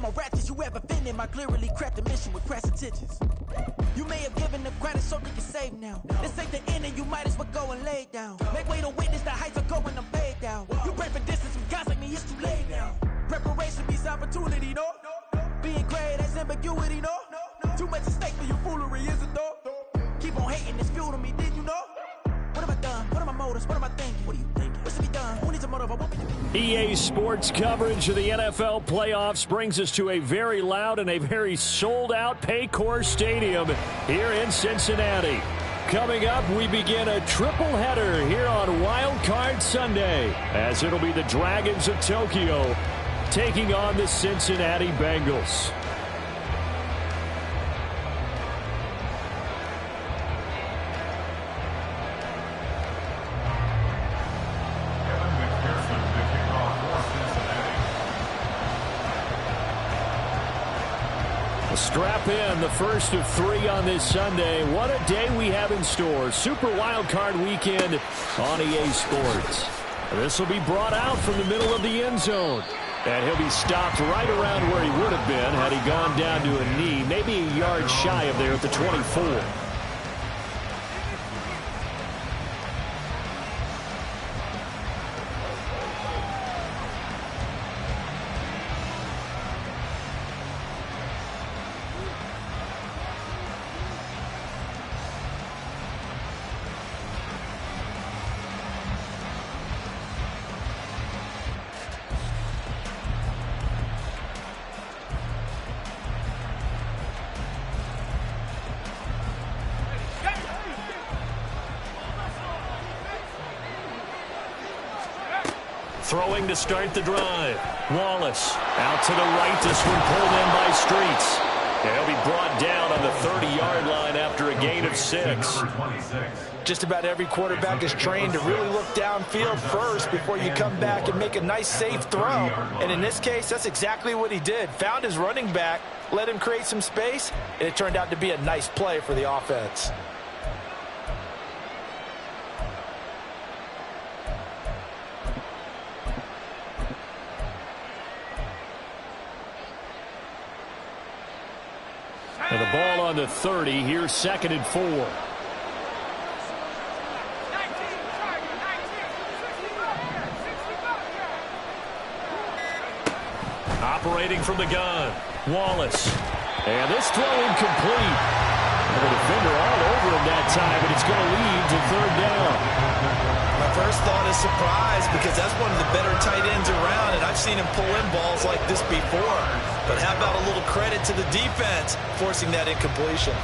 the more ratchets you ever offended. My clearly crafted mission with crass intentions. You may have given the credit so you can save now. This ain't the end and you might as well go and lay down. Make way to witness the heights are going, I'm paid down. You pray for distance from guys like me, it's too late now. Preparation means opportunity, no? Being great has ambiguity, no? Too much at stake for your foolery, is it though? Keep on hating, it's fuel to me, did you know? What have I done? What are my motives? What am I thinking? What are you thinking? What's to be done? Who needs a motive? I won't be. EA Sports coverage of the NFL playoffs brings us to a very loud and a very sold-out Paycor Stadium here in Cincinnati. Coming up, we begin a triple-header here on Wild Card Sunday, as it'll be the Dragons of Tokyo taking on the Cincinnati Bengals. Strap in, the first of 3 on this Sunday. What a day we have in store. Super Wild Card Weekend on EA Sports. This will be brought out from the middle of the end zone. And he'll be stopped right around where he would have been had he gone down to a knee, maybe a yard shy of there at the 24. Throwing to start the drive. Wallace out to the right. This one pulled in by Streets. And he'll be brought down on the 30-yard line after a gain of 6. Just about every quarterback is trained to really look downfield first before you come back and make a nice, safe throw. And in this case, that's exactly what he did. Found his running back, let him create some space, and it turned out to be a nice play for the offense. And the ball on the 30. Here's 2nd and 4. Operating from the gun. Wallace. And this throw incomplete. And the defender all over him that time, and it's going to lead to 3rd down. My first thought is surprise, because that's one of the better tight ends around, and I've seen him pull in balls like this before. But how about a little credit to the defense forcing that incompletion?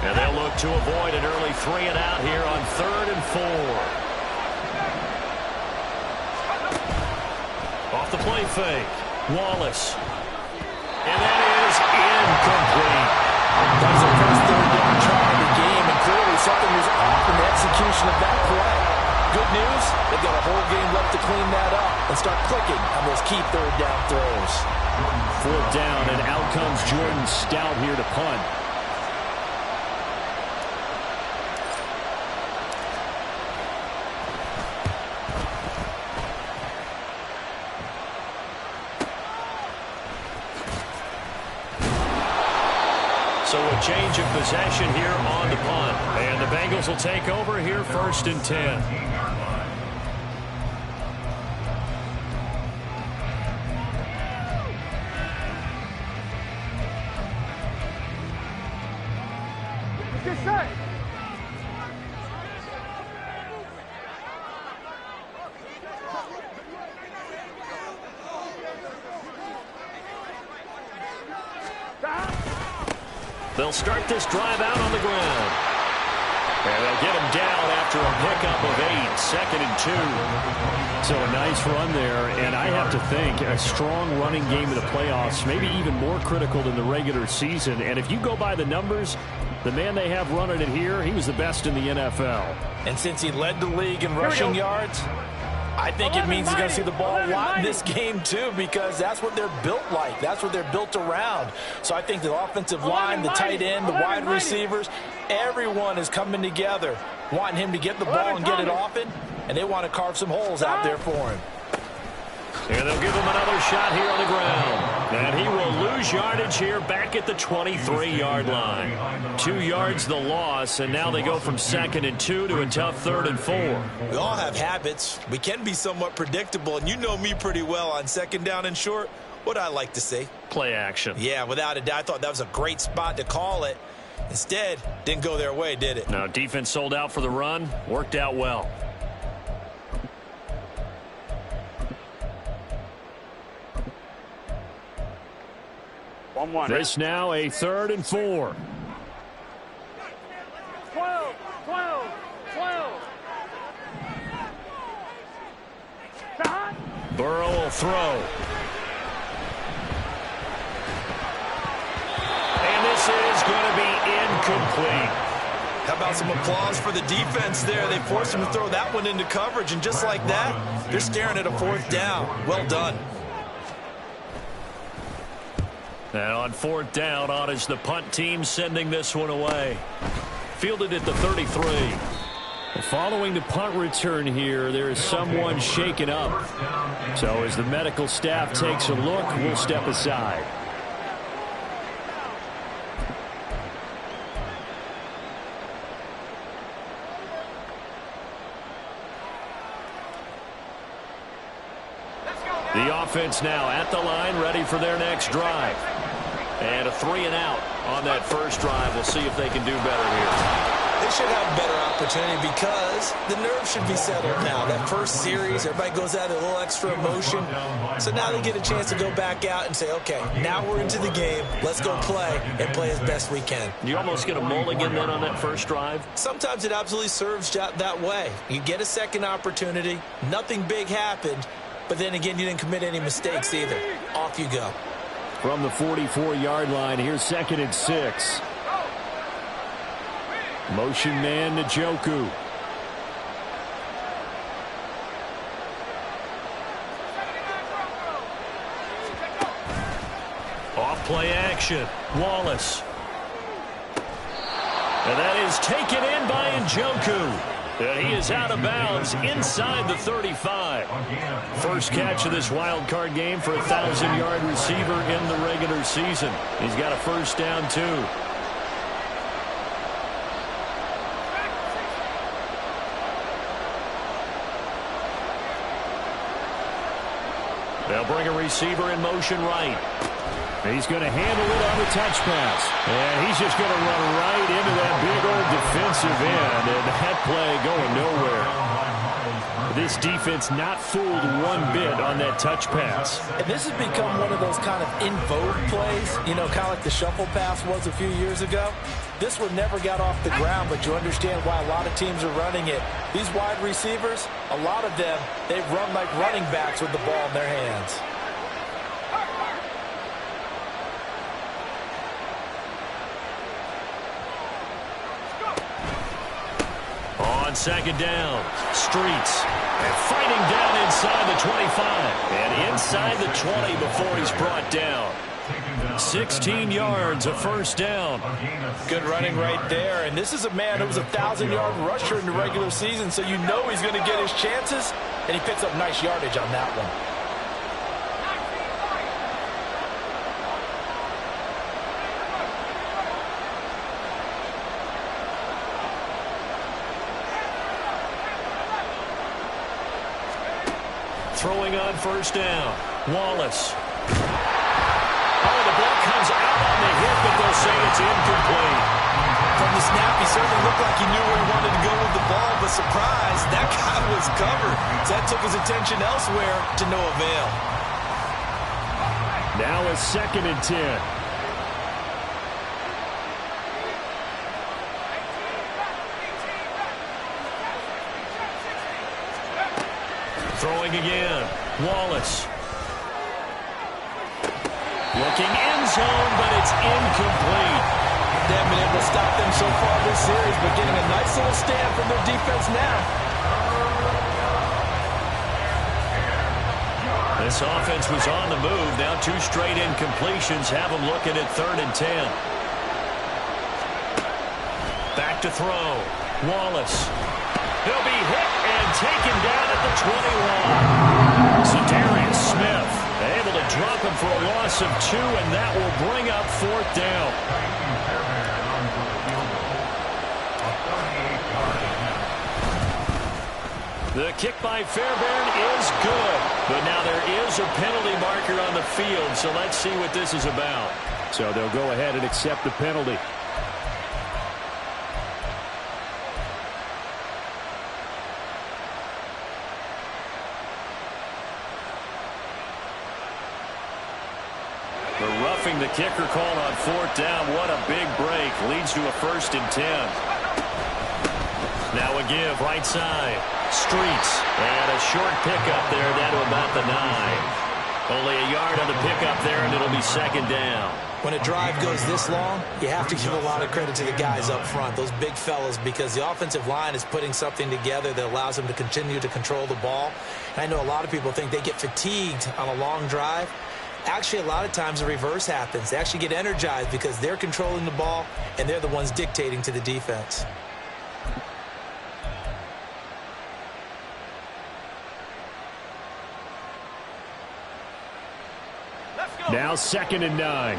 And they'll look to avoid an early 3 and out here on 3rd and 4. Off the play fake. Wallace. And that is incomplete. That was the first 3rd down try of the game, and clearly something was off in the execution of that play. Good news, they've got a whole game left to clean that up and start clicking on those key 3rd down throws. 4th down, and out comes Jordan Stout here to punt. So a change of possession here on the punt. And the Bengals will take over here 1st and 10. They'll start this drive out on the ground. And they'll get him down after a pickup of 8, 2nd and 2. So a nice run there, and I have to think a strong running game in the playoffs, maybe even more critical than the regular season. And if you go by the numbers, the man they have running it here, he was the best in the NFL. And since he led the league in rushing yards, I think it means he's going to see the ball a lot in this game, too, because that's what they're built like. That's what they're built around. So I think the offensive line, the tight end, the wide receivers, everyone is coming together, wanting him to get the ball and get it often, and they want to carve some holes out there for him. And they'll give him another shot here on the ground. And he will lose yardage here back at the 23-yard line. 2 yards the loss, and now they go from 2nd and 2 to a tough 3rd and 4. We all have habits. We can be somewhat predictable, and you know me pretty well on 2nd down and short. What I like to see? Play action. Yeah, without a doubt. I thought that was a great spot to call it. Instead, didn't go their way, did it? No, defense sold out for the run. Worked out well. This now a 3rd and 4. 12. Burrow will throw. And this is going to be incomplete. How about some applause for the defense there? They forced him to throw that one into coverage, and just like that, they're staring at a 4th down. Well done. And on 4th down, on is the punt team sending this one away. Fielded at the 33. Following the punt return here, there is someone shaken up. So as the medical staff takes a look, we'll step aside. The offense now at the line, ready for their next drive. And a 3 and out on that first drive. We'll see if they can do better here. They should have a better opportunity because the nerves should be settled now. That first series, everybody goes out a little extra emotion. So now they get a chance to go back out and say, okay, now we're into the game. Let's go play and play as best we can. You almost get a mulligan then on that first drive? Sometimes it absolutely serves that way. You get a second opportunity. Nothing big happened. But then again, you didn't commit any mistakes either. Off you go. From the 44-yard line, here's 2nd and 6. Motion man Njoku. Off play action. Wallace. And that is taken in by Njoku. And he is out of bounds inside the 35. First catch of this wild card game for a 1,000-yard receiver in the regular season. He's got a first down, too. They'll bring a receiver in motion right. He's going to handle it on the touch pass. And he's just going to run right into that big old defensive end. And that play going nowhere. This defense not fooled one bit on that touch pass. And this has become one of those kind of in vogue plays, you know, kind of like the shuffle pass was a few years ago. This one never got off the ground, but you understand why a lot of teams are running it. These wide receivers, a lot of them, they've run like running backs with the ball in their hands. On 2nd down, Streets. And fighting down inside the 25. And inside the 20 before he's brought down. 16 yards, a first down. Good running right there. And this is a man who was a 1,000-yard rusher in the regular season, so you know he's going to get his chances. And he picks up nice yardage on that one. Throwing on first down. Wallace. Oh, the ball comes out on the hip, but they'll say it's incomplete. From the snap, he certainly looked like he knew where he wanted to go with the ball, but surprise, that guy was covered. So that took his attention elsewhere to no avail. Now a 2nd and 10. Throwing again. Wallace. Looking end zone, but it's incomplete. They haven't been able to stop them so far this series, but getting a nice little stand from their defense now. This offense was on the move. Now 2 straight incompletions have them looking at 3rd and 10. Back to throw. Wallace. He'll be hit and taken down at the 21. Za'Darius Smith able to drop him for a loss of 2, and that will bring up 4th down. The kick by Fairbairn is good, but now there is a penalty marker on the field, so let's see what this is about. So they'll go ahead and accept the penalty. The roughing the kicker call on 4th down. What a big break. Leads to a 1st and 10. Now a give right side. Streets. And a short pickup there down to about the 9. Only a yard on the pickup there, and it'll be 2nd down. When a drive goes this long, you have to give a lot of credit to the guys up front, those big fellas, because the offensive line is putting something together that allows them to continue to control the ball. And I know a lot of people think they get fatigued on a long drive. Actually, a lot of times the reverse happens. They actually get energized because they're controlling the ball, and they're the ones dictating to the defense. Now 2nd and 9.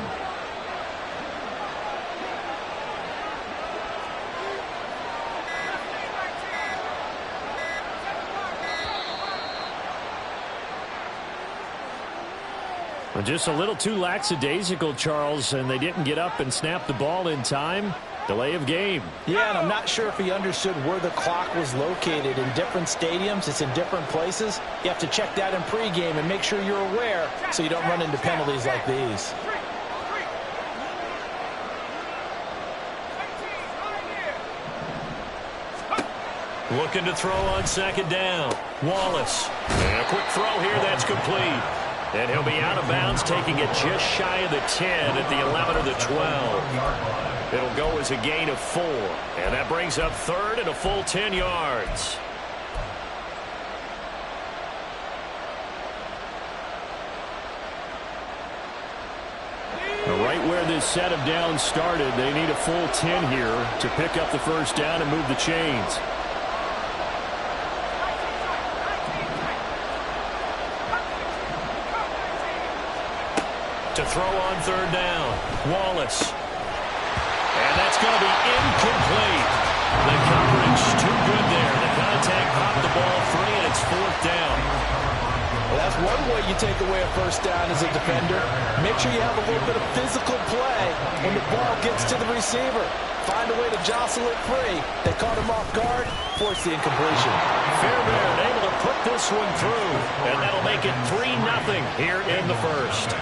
Well, just a little too lackadaisical, Charles, and they didn't get up and snap the ball in time. Delay of game. Yeah, and I'm not sure if he understood where the clock was located. In different stadiums, it's in different places. You have to check that in pregame and make sure you're aware so you don't run into penalties like these. Looking to throw on 2nd down. Wallace. And a quick throw here that's complete. And he'll be out of bounds, taking it just shy of the 10 at the 11 or the 12. It'll go as a gain of 4. And that brings up 3rd and a full 10 yards. Right where this set of downs started, they need a full 10 here to pick up the 1st down and move the chains. To throw on 3rd down. Wallace. And that's going to be incomplete. The coverage too good there. The contact popped the ball free, and it's 4th down. Well, that's one way you take away a 1st down as a defender. Make sure you have a little bit of physical play when the ball gets to the receiver. Find a way to jostle it free. They caught him off guard, forced the incompletion. Fairbairn able to put this one through, and that'll make it 3-0 here in the 1st.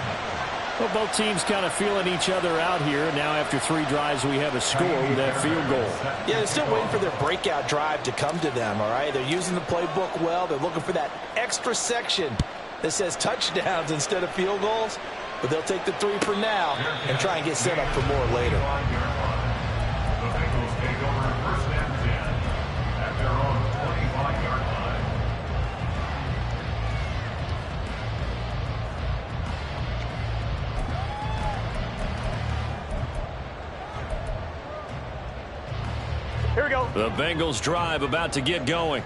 Well, both teams kind of feeling each other out here. Now after 3 drives, we have a score with that field goal. Yeah, they're still waiting for their breakout drive to come to them, all right? They're using the playbook well. They're looking for that extra section that says touchdowns instead of field goals. But they'll take the 3 for now and try and get set up for more later. Here we go. The Bengals drive about to get going.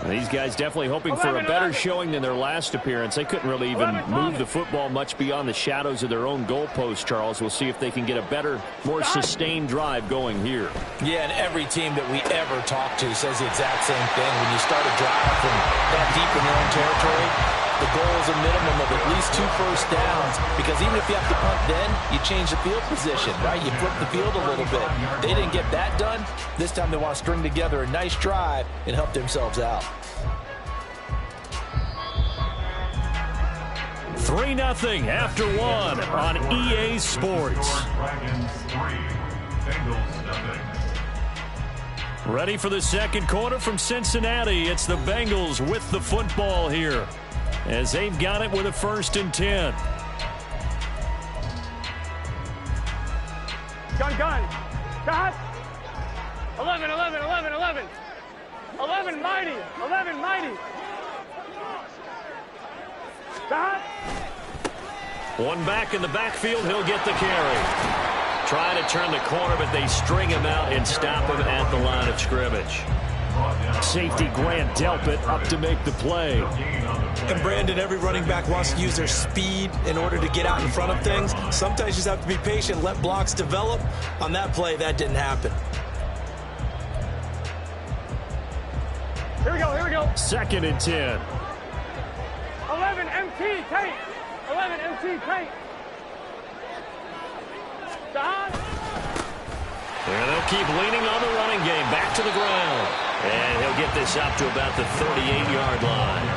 And these guys definitely hoping for a better showing than their last appearance. They couldn't really even move the football much beyond the shadows of their own goalpost, Charles. We'll see if they can get a better, more sustained drive going here. Yeah, and every team that we ever talk to says the exact same thing. When you start a drive from that deep in your own territory, the goal is a minimum of at least 2 first downs, because even if you have to punt then, you change the field position, right? You flip the field a little bit. They didn't get that done. This time they want to string together a nice drive and help themselves out. 3-0 after 1 on EA Sports. Ready for the 2nd quarter from Cincinnati. It's the Bengals with the football here, as they've got it with a 1st and 10. Gun. Stop. 11. 11 mighty. One back in the backfield, he'll get the carry. Trying to turn the corner, but they string him out and stop him at the line of scrimmage. Safety Grant Delpit up to make the play. And Brandon, every running back wants to use their speed in order to get out in front of things. Sometimes you just have to be patient, let blocks develop. On that play, that didn't happen. Here we go, here we go. 2nd and 10. 11 MT, tight. 11 MT, tight. Don. And they'll keep leaning on the running game. Back to the ground. And he'll get this up to about the 38-yard line.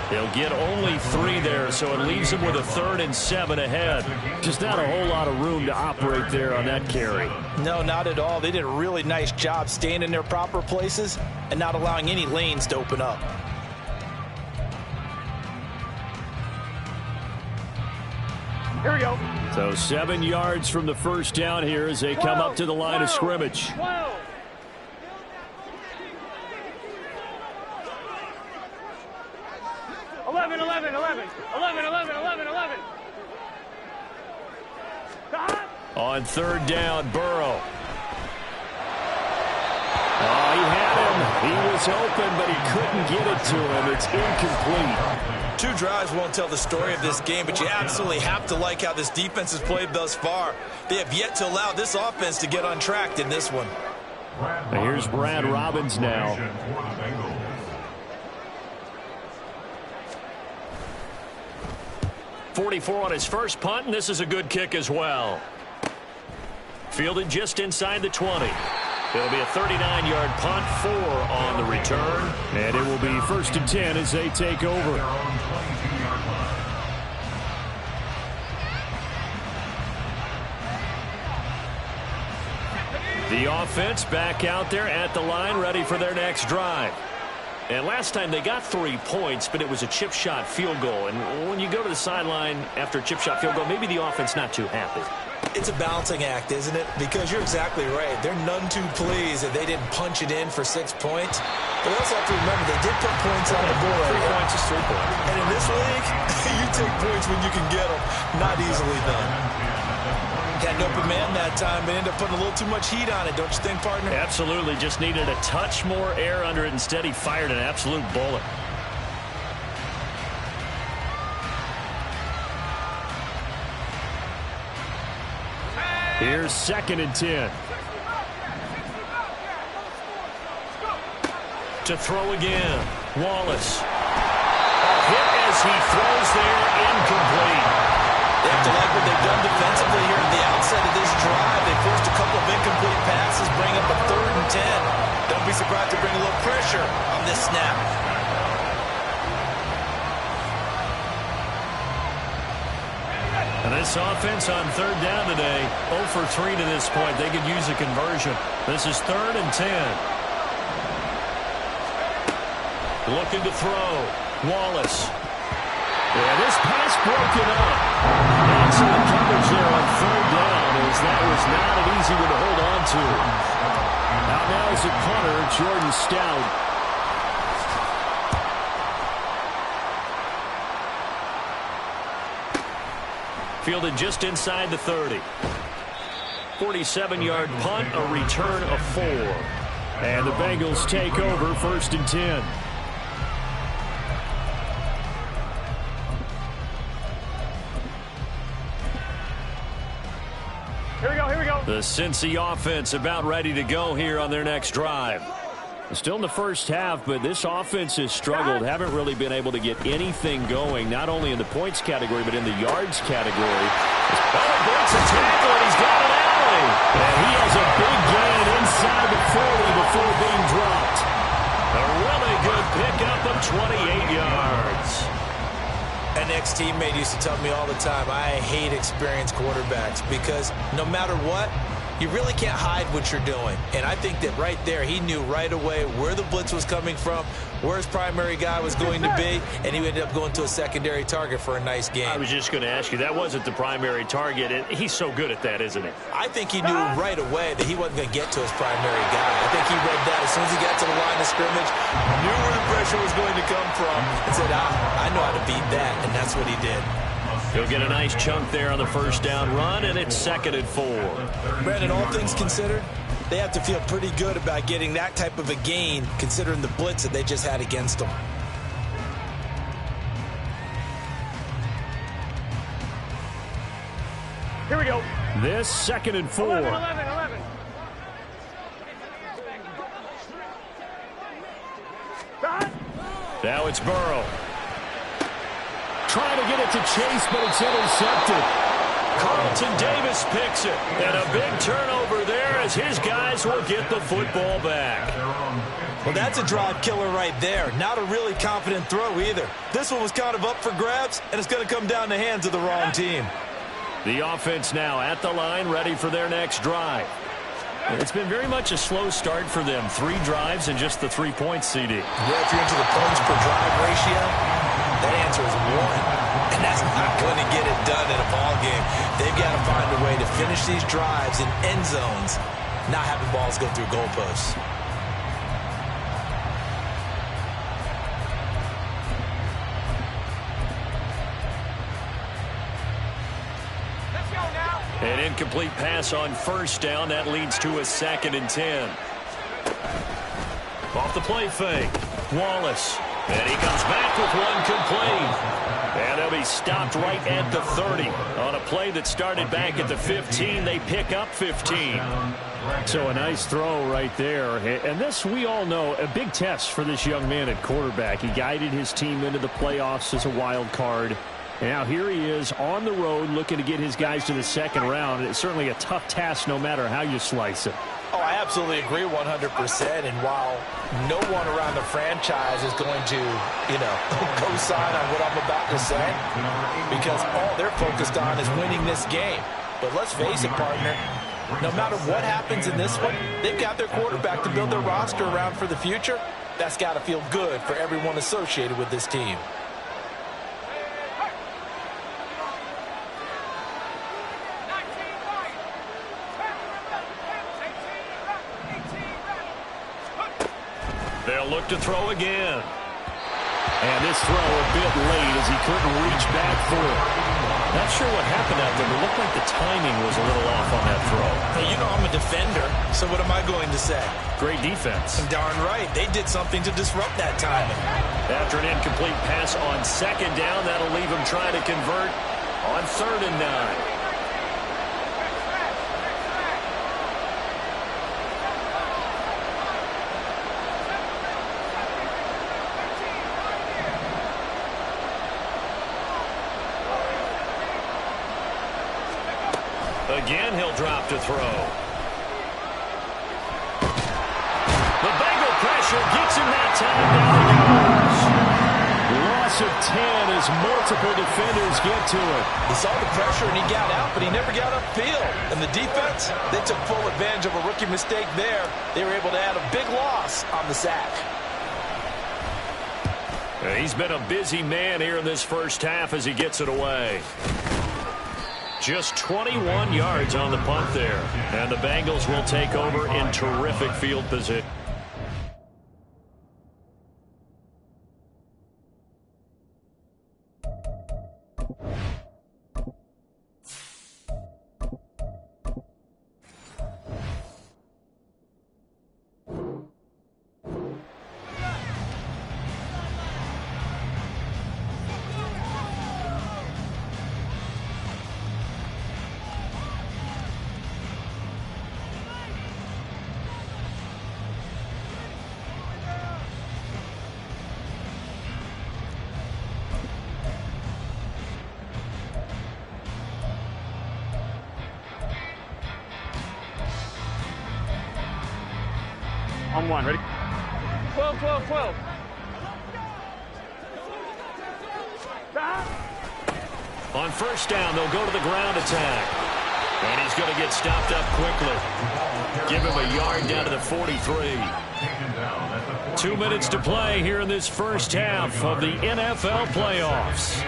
He'll get only 3 there, so it leaves him with a 3rd and 7 ahead. Just not a whole lot of room to operate there on that carry. No, not at all. They did a really nice job staying in their proper places and not allowing any lanes to open up. Here we go. So 7 yards from the first down here as they come up to the line of scrimmage. 12. Eleven. On 3rd down, Burrow. Oh, he had him. He was open, but he couldn't get it to him. It's incomplete. 2 drives won't tell the story of this game, but you absolutely have to like how this defense has played thus far. They have yet to allow this offense to get on track in this one. Now here's Brad Robbins now. .44 on his first punt, and this is a good kick as well. Fielded just inside the 20. It'll be a 39-yard punt, 4 on the return. And it will be 1st and 10 as they take over. The offense back out there at the line, ready for their next drive. And last time they got 3 points, but it was a chip shot field goal. And when you go to the sideline after a chip shot field goal, maybe the offense not too happy. It's a balancing act, isn't it? Because you're exactly right. They're none too pleased that they didn't punch it in for 6 points. But also have to remember, they did put points on the board. 3 points is 3 points. And in this league, you take points when you can get them. Not easily done. Had an open man that time, but ended up putting a little too much heat on it, don't you think, partner? Absolutely. Just needed a touch more air under it. Instead, he fired an absolute bullet. Here's 2nd and 10. To throw again. Wallace. Hit as he throws there, incomplete. They have to like what they've done defensively here at the outset of this drive. They forced a couple of incomplete passes, bring up a 3rd and 10. Don't be surprised to bring a little pressure on this snap. And this offense on 3rd down today, 0 for 3 to this point. They could use a conversion. This is 3rd and 10. Looking to throw. Wallace. Yeah, this pass broken up. Excellent coverage there on 3rd down, as that was not an easy one to hold on to. Now is the punter, Jordan Stout. Fielded just inside the 30. 47-yard punt, a return of 4. And the Bengals take over 1st and 10. Here we go. The Cincy offense about ready to go here on their next drive. Still in the first half, but this offense has struggled. Haven't really been able to get anything going, not only in the points category, but in the yards category. Oh, breaks a tackle, and he's got an alley. And he has a big gain inside the 40 before being dropped. A really good pickup of 28 yards. An ex-teammate used to tell me all the time, I hate experienced quarterbacks because no matter what, You really can't hide what you're doing. And I think that right there, he knew right away where the blitz was coming from, where his primary guy was going to be, and he ended up going to a secondary target for a nice game. I was just going to ask you, that wasn't the primary target. He's so good at that, isn't he? I think he knew right away that he wasn't going to get to his primary guy. I think he read that as soon as he got to the line of scrimmage, knew where the pressure was going to come from, and said, I know how to beat that, and that's what he did. He'll get a nice chunk there on the first down run, and it's 2nd and 4. Brandon, all things considered, they have to feel pretty good about getting that type of a gain, considering the blitz that they just had against them. Here we go. This 2nd and 4. 11. Now it's Burrow. Trying to get it to Chase, but it's intercepted. Carlton Davis picks it. And a big turnover there as his guys will get the football back. Well, that's a drive killer right there. Not a really confident throw either. This one was kind of up for grabs, and it's going to come down in the hands of the wrong team. The offense now at the line, ready for their next drive. It's been very much a slow start for them. 3 drives and just the 3 points, CD. Yeah, if you're into the points per drive ratio, that answer is 1. And that's not going to get it done in a ball game. They've got to find a way to finish these drives in end zones, not having balls go through goalposts. An incomplete pass on first down. That leads to a 2nd and 10. Off the play fake. Wallace. And he comes back with one complete. And they'll be stopped right at the 30. On a play that started back at the 15, they pick up 15. So a nice throw right there. And this, we all know, a big test for this young man at quarterback. He guided his team into the playoffs as a wild card. Now here he is on the road looking to get his guys to the 2nd round. It's certainly a tough task no matter how you slice it. Oh, I absolutely agree 100%. And while no one around the franchise is going to, co-sign on what I'm about to say, because all they're focused on is winning this game. But let's face it, partner, no matter what happens in this one, they've got their quarterback to build their roster around for the future. That's got to feel good for everyone associated with this team. They'll look to throw again. And this throw a bit late as he couldn't reach back for it. Not sure what happened out there, but it looked like the timing was a little off on that throw. Hey, I'm a defender, so what am I going to say? Great defense. Darn right. They did something to disrupt that timing. After an incomplete pass on 2nd down, that'll leave him trying to convert on 3rd and 9. Again, he'll drop to throw. The Bengal pressure gets him that time down. Loss of 10 as multiple defenders get to it. He saw the pressure and he got out, but he never got upfield. And the defense, they took full advantage of a rookie mistake there. They were able to add a big loss on the sack. He's been a busy man here in this first half as he gets it away. Just 21 yards on the punt there. And the Bengals will take over in terrific field position. On 1, ready? 12. On first down, they'll go to the ground attack. And he's going going to get stopped up quickly. Give him a yard down to the 43. 2 minutes to play here in this first half of the NFL playoffs.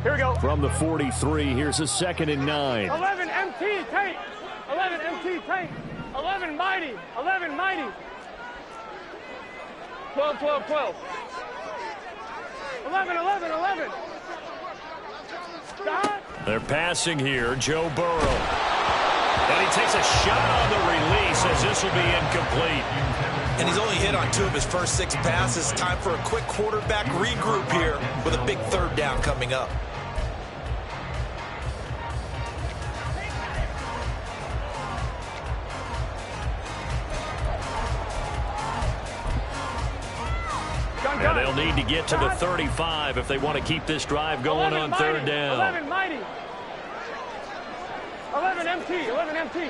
Here we go. From the 43, here's a 2nd and 9. 11 MT tank. 11 MT tank. 11 mighty. 11 mighty. 12, 12, 12. 11, 11, 11. Stop. They're passing here. Joe Burrow. And he takes a shot on the release as this will be incomplete. And he's only hit on 2 of his first 6 passes. Time for a quick quarterback regroup here with a big 3rd down coming up. And they'll need to get to the 35 if they want to keep this drive going on 3rd down. 11 mighty. 11 MT. 11 MT.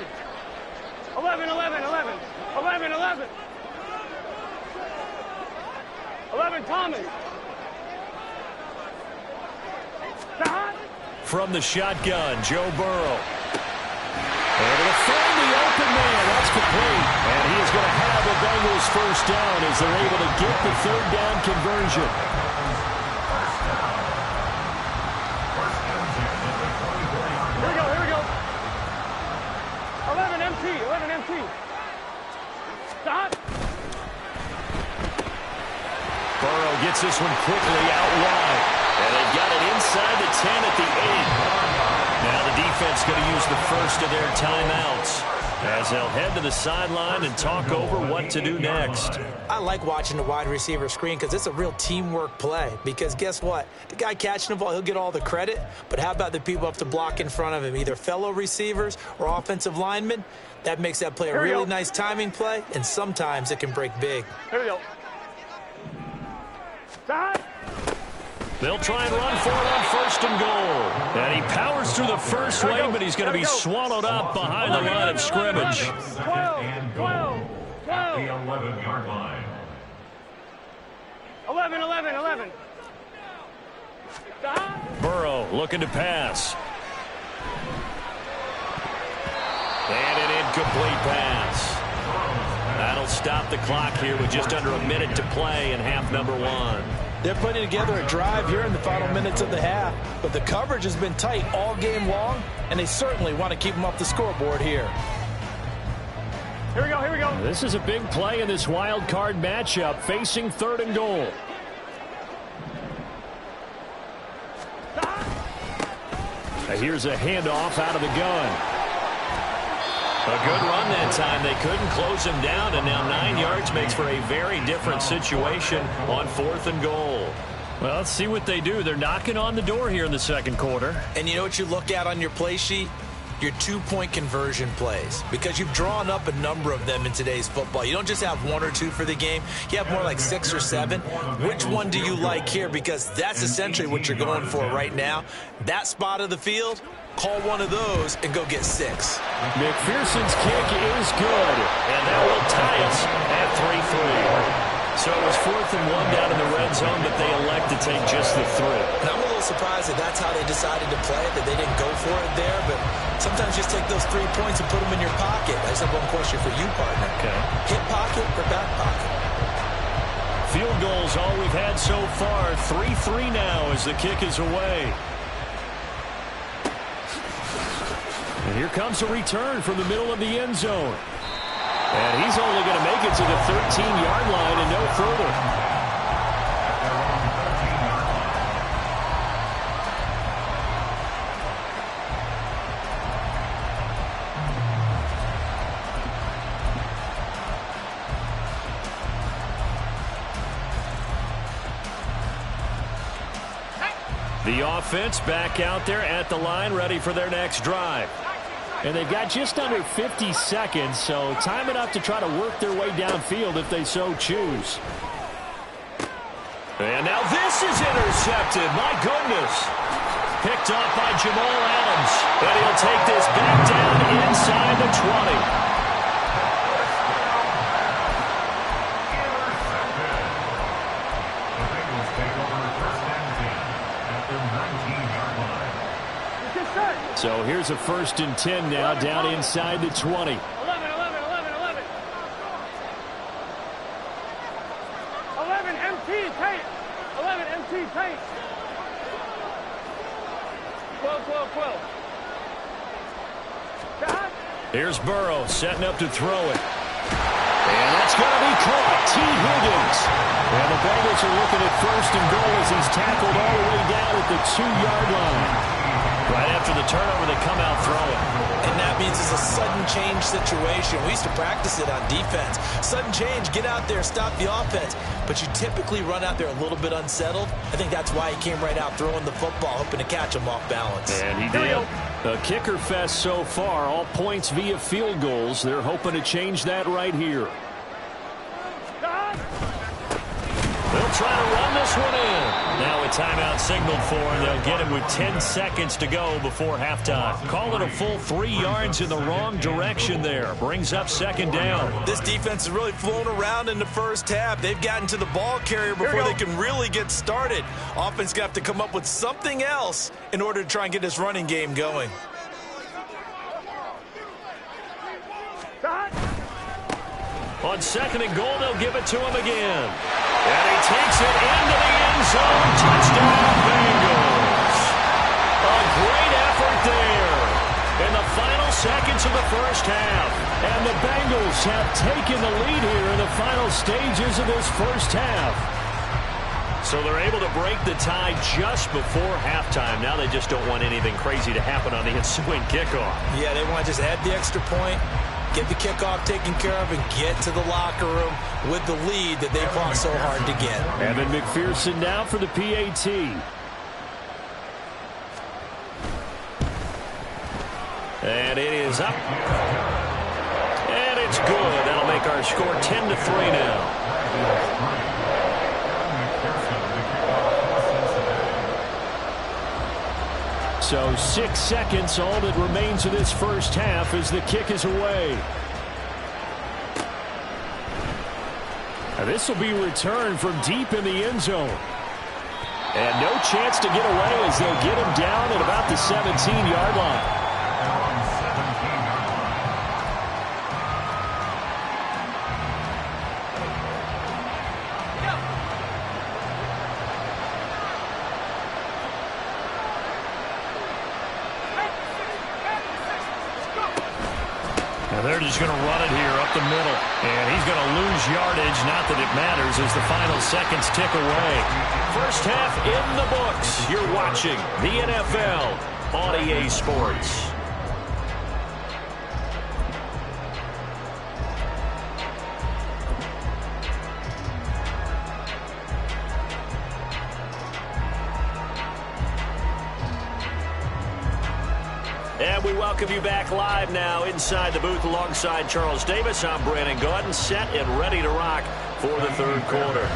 11, 11, 11. 11, 11. 11 Thomas. Stop. From the shotgun, Joe Burrow. Able to find the open man. That's complete. And he is going to have the Bengals first down as they're able to get the 3rd down conversion. Here we go, here we go. 11 MT, 11 MT. Stop. Burrow gets this one quickly out wide. And they've got it inside the 10 at the 8. Now the defense going to use the first of their timeouts as they'll head to the sideline and talk over what to do next. I like watching the wide receiver screen because it's a real teamwork play. Because guess what? The guy catching the ball, he'll get all the credit. But how about the people up to block in front of him, either fellow receivers or offensive linemen? That makes that play a really nice timing play, and sometimes it can break big. Here we go. Stop. They'll try and run for it on 1st and goal. And he powers through the first lane, but he's going to be swallowed up behind the line of scrimmage. 12, 12, 12. 11-yard line. 11, 11, 11. Stop. Burrow looking to pass. And an incomplete pass. That'll stop the clock here with just under a minute to play in half number 1. They're putting together a drive here in the final minutes of the half, but the coverage has been tight all game long, and they certainly want to keep them off the scoreboard here. Here we go, here we go. This is a big play in this wild card matchup, facing 3rd and goal. Now here's a handoff out of the gun. A good run that time. They couldn't close him down, and now 9 yards makes for a very different situation on 4th and goal. Well, let's see what they do. They're knocking on the door here in the 2nd quarter. And you know what you look at on your play sheet? Your 2-point conversion plays, because you've drawn up a number of them in today's football. You don't just have 1 or 2 for the game. You have more like 6 or 7. Which one do you like here? Because that's essentially what you're going for right now. That spot of the field, call one of those and go get 6. McPherson's kick is good, and that will tie us at 3-3. So it was 4th and 1 down in the red zone, but they elect to take just the 3. And I'm a little surprised that that's how they decided to play it, that they didn't go for it there. But sometimes just take those 3 points and put them in your pocket. I just have one question for you, partner. Okay. Hip pocket or back pocket? Field goals all we've had so far. 3-3 now as the kick is away. And here comes a return from the middle of the end zone. And he's only going to make it to the 13-yard line and no further. The offense back out there at the line, ready for their next drive. And they've got just under 50 seconds, so time enough to try to work their way downfield if they so choose. And now this is intercepted. My goodness. Picked off by Jamal Adams. And he'll take this back down inside the 20. So here's a 1st and 10 now, down inside the 20. 11. 11 MT tape. 11 MT tape. 12. Here's Burrow setting up to throw it. And that's going to be caught. T. Higgins. And the Bengals are looking at 1st and goal as he's tackled all the way down at the 2-yard line. Right after the turnover, they come out throwing. And that means it's a sudden change situation. We used to practice it on defense. Sudden change, get out there, stop the offense. But you typically run out there a little bit unsettled. I think that's why he came right out throwing the football, hoping to catch him off balance. And he did. A kicker fest so far, all points via field goals. They're hoping to change that right here. They'll try to run this one in. Now a timeout signaled for, and they'll get it with 10 seconds to go before halftime. Call it a full 3 yards in the wrong direction there. Brings up 2nd down. This defense has really flown around in the first half. They've gotten to the ball carrier before they can really get started. Offense got to come up with something else in order to try and get this running game going. On 2nd and goal, they'll give it to him again. And he takes it into the end zone. Touchdown, Bengals. A great effort there in the final seconds of the first half. And the Bengals have taken the lead here in the final stages of this first half. So they're able to break the tie just before halftime. Now they just don't want anything crazy to happen on the ensuing kickoff. Yeah, they want to just add the extra point, get the kickoff taken care of, and get to the locker room with the lead that they fought so hard to get. Evan McPherson now for the PAT. And it is up. And it's good. That'll make our score 10-3 now. So 6 seconds, all that remains of this first half as the kick is away. Now this will be returned from deep in the end zone. And no chance to get away as they'll get him down at about the 17-yard line. They're just going to run it here up the middle. And he's going to lose yardage. Not that it matters as the final seconds tick away. First half in the books. You're watching the NFL on EA Sports. And we welcome you back live now inside the booth alongside Charles Davis. I'm Brandon Gaudin, set and ready to rock for the third quarter.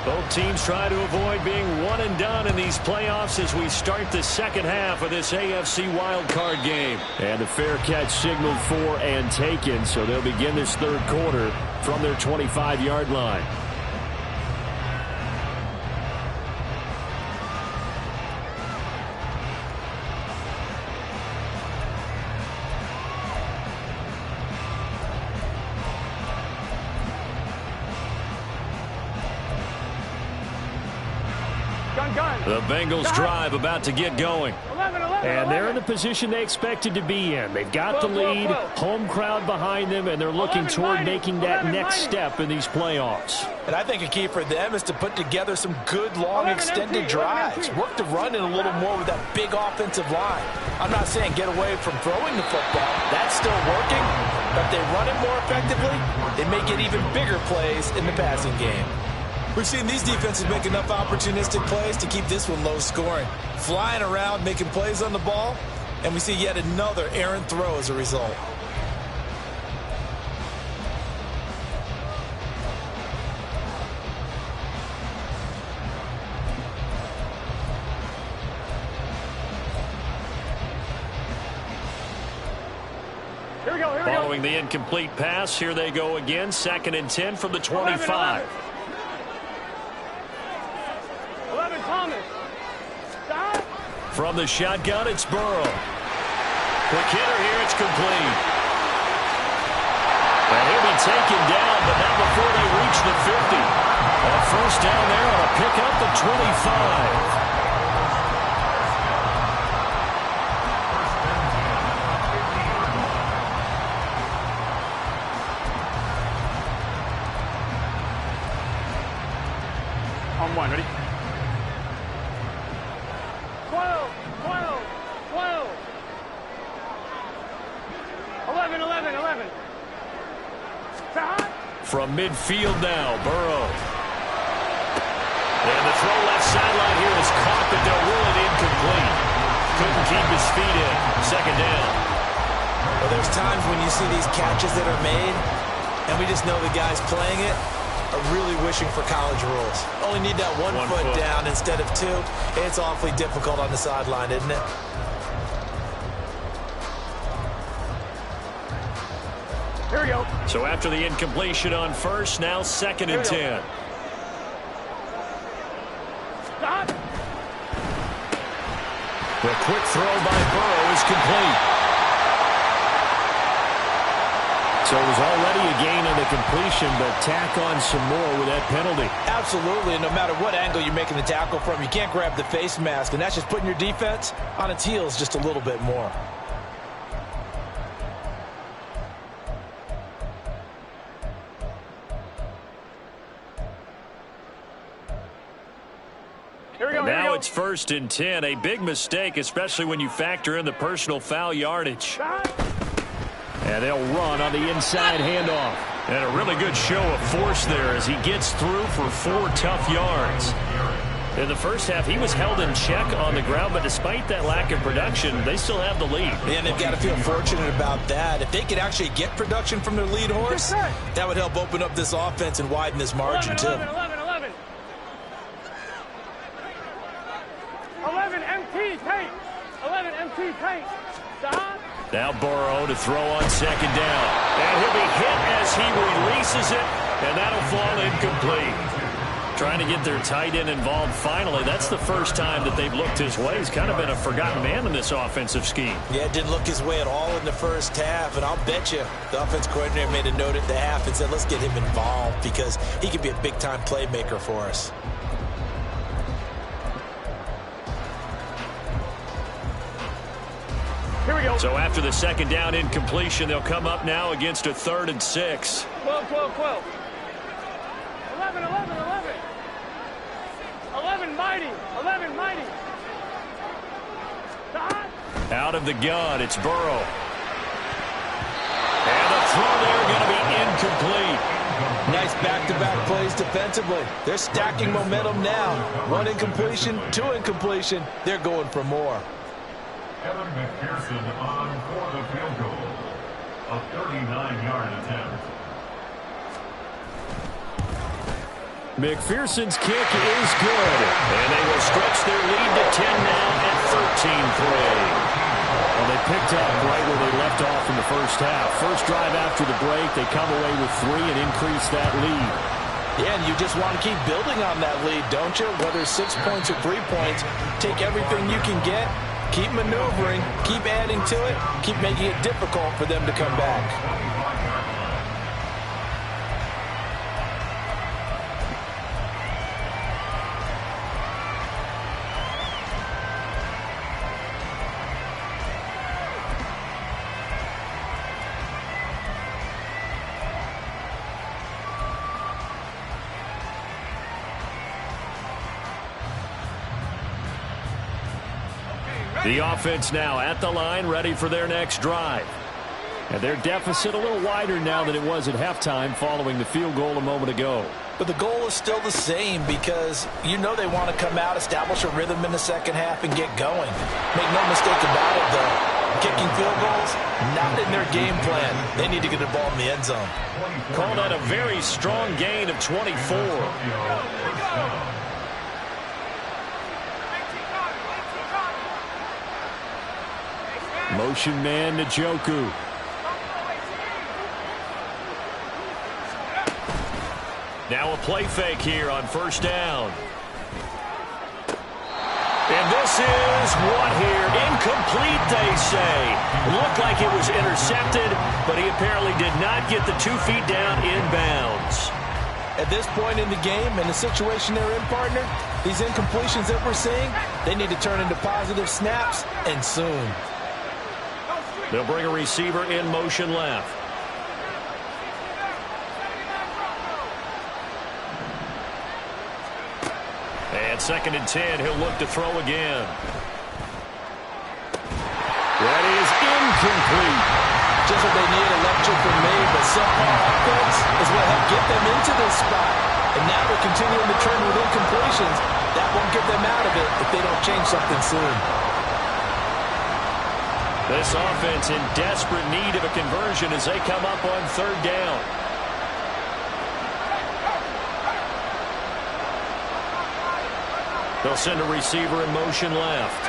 Both teams try to avoid being one and done in these playoffs as we start the second half of this AFC wildcard game. And the fair catch signaled for and taken, so they'll begin this third quarter from their 25-yard line. The Bengals drive about to get going. 11. And they're in the position they expected to be in. They've got the lead, home crowd behind them, and they're looking toward making that next step in these playoffs. And I think a key for them is to put together some good, long, extended drives. Work the run in a little more with that big offensive line. I'm not saying get away from throwing the football. That's still working. But if they run it more effectively, they may get even bigger plays in the passing game. We've seen these defenses make enough opportunistic plays to keep this one low scoring. Flying around, making plays on the ball, and we see yet another errant throw as a result. Following the incomplete pass, here they go again. 2nd and 10 from the 25. 11 Thomas. Stop. From the shotgun, it's Burrow. Quick hitter here, it's complete. And he'll be taken down, but not before they reach the 50. A first down there on a pickup at 25. On one, ready? 12, 12, 12. 11, 11, 11. Stop. From midfield now, Burrow. And the throw left sideline here is caught, but they'll rule it incomplete. Couldn't keep his feet in. 2nd down. Well, there's times when you see these catches that are made, and we just know the guys playing it are really wishing for college rules. Only need that one foot down instead of 2. It's awfully difficult on the sideline, isn't it? Here we go. So after the incompletion on first, now 2nd and 10. Stop. The quick throw by Burrow is complete. So it was already a gain on the completion, but tack on some more with that penalty. Absolutely, and no matter what angle you're making the tackle from, you can't grab the face mask, and that's just putting your defense on its heels just a little bit more. Now it's 1st and 10. A big mistake, especially when you factor in the personal foul yardage. And they'll run on the inside handoff. And a really good show of force there as he gets through for 4 tough yards. In the first half, he was held in check on the ground, but despite that lack of production, they still have the lead. And they've got to feel fortunate about that. If they could actually get production from their lead horse, that would help open up this offense and widen this margin, 11, too. 11, 11. 11 MT tank. 11 MT tank. Stop. Now Burrow to throw on 2nd down. And he'll be hit as he releases it, and that'll fall incomplete. Trying to get their tight end involved finally. That's the first time that they've looked his way. He's kind of been a forgotten man in this offensive scheme. Yeah, it didn't look his way at all in the first half, and I'll bet you the offense coordinator made a note at the half and said, let's get him involved because he could be a big-time playmaker for us. Here we go. So after the 2nd down incompletion, they'll come up now against a 3rd and 6. 12, 12, 12. 11, 11, 11. 11 mighty. 11 mighty. Stop. Out of the gun, it's Burrow. And the throw there going to be incomplete. Nice back-to-back plays defensively. They're stacking momentum now. 1 incompletion, 2 incompletion. They're going for more. Kevin McPherson on for the field goal. A 39-yard attempt. McPherson's kick is good. And they will stretch their lead to 10 now at 13-3. Well, they picked up right where they left off in the first half. First drive after the break, they come away with 3 and increase that lead. Yeah, and you just want to keep building on that lead, don't you? Whether 6 points or 3 points, take everything you can get. Keep maneuvering, keep adding to it, keep making it difficult for them to come back. The offense now at the line, ready for their next drive. And their deficit a little wider now than it was at halftime following the field goal a moment ago. But the goal is still the same because you know they want to come out, establish a rhythm in the second half, and get going. Make no mistake about it, though. Kicking field goals, not in their game plan. They need to get the ball in the end zone. Call that a very strong gain of 24. Motion man Njoku. Now a play fake here on first down. And this is what here? Incomplete, they say. Looked like it was intercepted, but he apparently did not get the 2 feet down inbounds. At this point in the game and the situation they're in, partner, these incompletions that we're seeing, they need to turn into positive snaps, and soon. They'll bring a receiver in motion left. And 2nd and 10, he'll look to throw again. That is incomplete. Just what they need, electric from me, but subpar offense is what helped get them into this spot. And now they're continuing the trend with incompletions. That won't get them out of it if they don't change something soon. This offense in desperate need of a conversion as they come up on 3rd down. They'll send a receiver in motion left.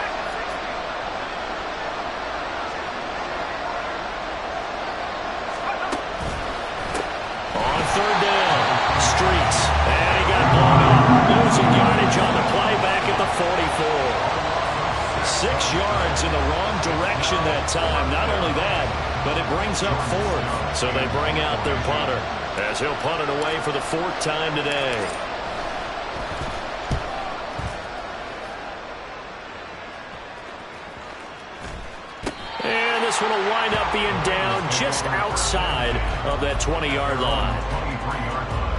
On 3rd down, Streets. And he got blown up. Losing yardage on the play back at the 44. 6 yards in the wrong direction that time. Not only that, but it brings up 4th. So they bring out their punter as he'll punt it away for the 4th time today. And this one will wind up being down just outside of that 20-yard line. 23-yard line.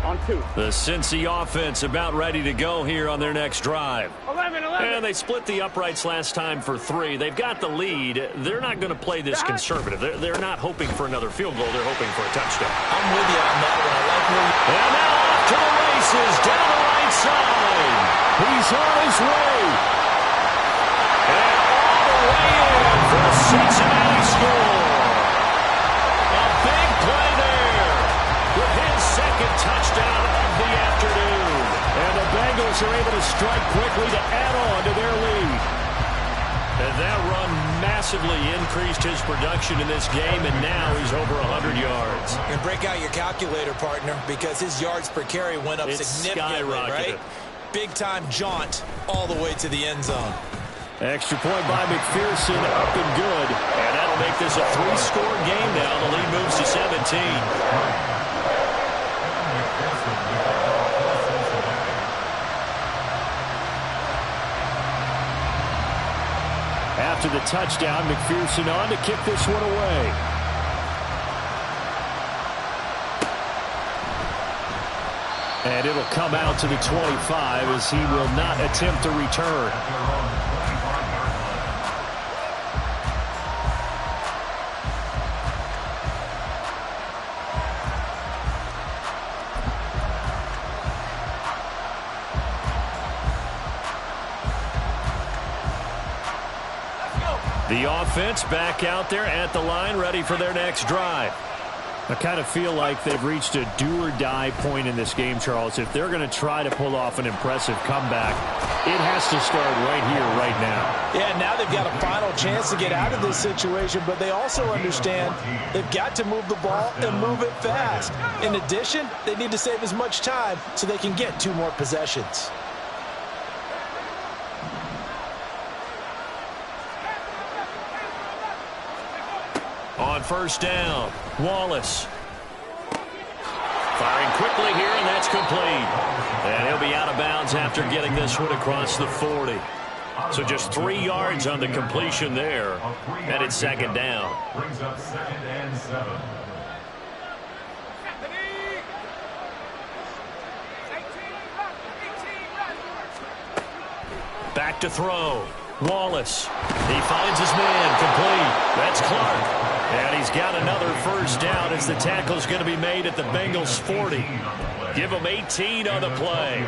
On 2. The Cincy offense about ready to go here on their next drive. 11. And they split the uprights last time for 3. They've got the lead. They're not going to play this conservative. They're not hoping for another field goal. They're hoping for a touchdown. I'm with you on that one. I like where you... And now off to the races down the right side. He's on his way. And all the way in for a Cincinnati score. A big play there with his 2nd touchdown of the afternoon. And the Bengals are able to strike quickly to add on to their lead. And that run massively increased his production in this game, and now he's over 100 yards. And break out your calculator, partner, because his yards per carry went up significantly, right? Big-time jaunt all the way to the end zone. Extra point by McPherson, up and good. And that'll make this a 3-score game now. The lead moves to 17. After the touchdown, McPherson on to kick this one away. And it'll come out to the 25 as he will not attempt to return. The offense back out there at the line, ready for their next drive. I kind of feel like they've reached a do-or-die point in this game, Charles. If they're going to try to pull off an impressive comeback, it has to start right here, right now. Yeah, now they've got a final chance to get out of this situation, but they also understand they've got to move the ball and move it fast. In addition, they need to save as much time so they can get 2 more possessions. On first down, Wallace. Firing quickly here, and that's complete. And he'll be out of bounds after getting this one across the 40. So just 3 yards on the completion there. And it's 2nd down. Brings up 2nd and 7. Back to throw. Wallace. He finds his man. Complete. That's Clark. And he's got another first down as the tackle's going to be made at the Bengals 40. Give them 18 on the play.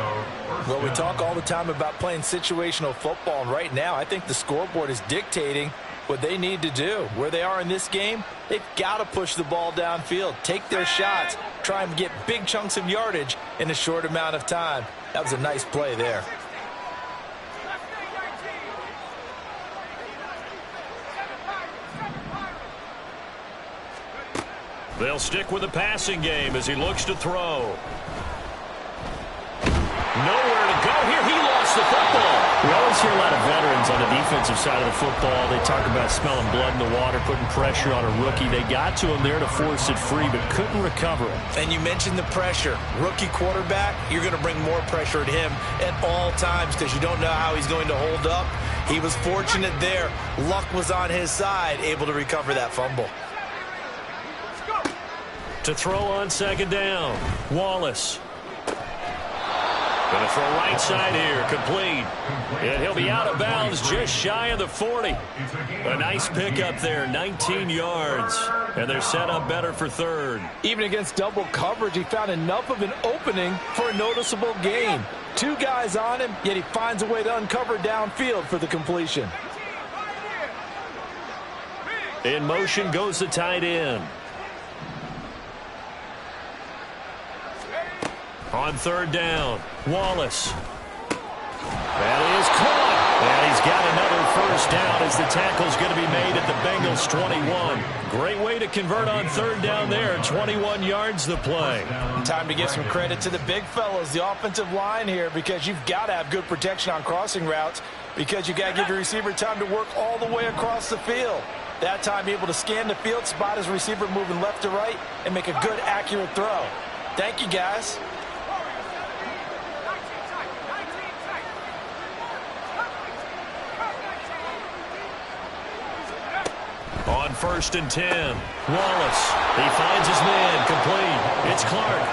Well, we talk all the time about playing situational football, and right now I think the scoreboard is dictating what they need to do. Where they are in this game, they've got to push the ball downfield, take their shots, try and get big chunks of yardage in a short amount of time. That was a nice play there. They'll stick with the passing game as he looks to throw. Nowhere to go here. He lost the football. We always hear a lot of veterans on the defensive side of the football. They talk about smelling blood in the water, putting pressure on a rookie. They got to him there to force it free, but couldn't recover it. And you mentioned the pressure. Rookie quarterback, you're going to bring more pressure at him at all times because you don't know how he's going to hold up. He was fortunate there. Luck was on his side, able to recover that fumble. To throw on second down, Wallace. Going to throw right side here, complete. And he'll be out of bounds just shy of the 40. A nice pickup there, 19 yards. And they're set up better for third. Even against double coverage, he found enough of an opening for a noticeable gain. Two guys on him, yet he finds a way to uncover downfield for the completion. In motion goes the tight end. On third down, Wallace. That is caught. And he's got another first down as the tackle's going to be made at the Bengals 21. Great way to convert on third down there. 21 yards the play. Time to give some credit to the big fellas, the offensive line here, because you've got to have good protection on crossing routes because you've got to give your receiver time to work all the way across the field. That time able to scan the field, spot his receiver moving left to right, and make a good, accurate throw. Thank you, guys. On first and 10, Wallace. He finds his man, complete. It's Clark.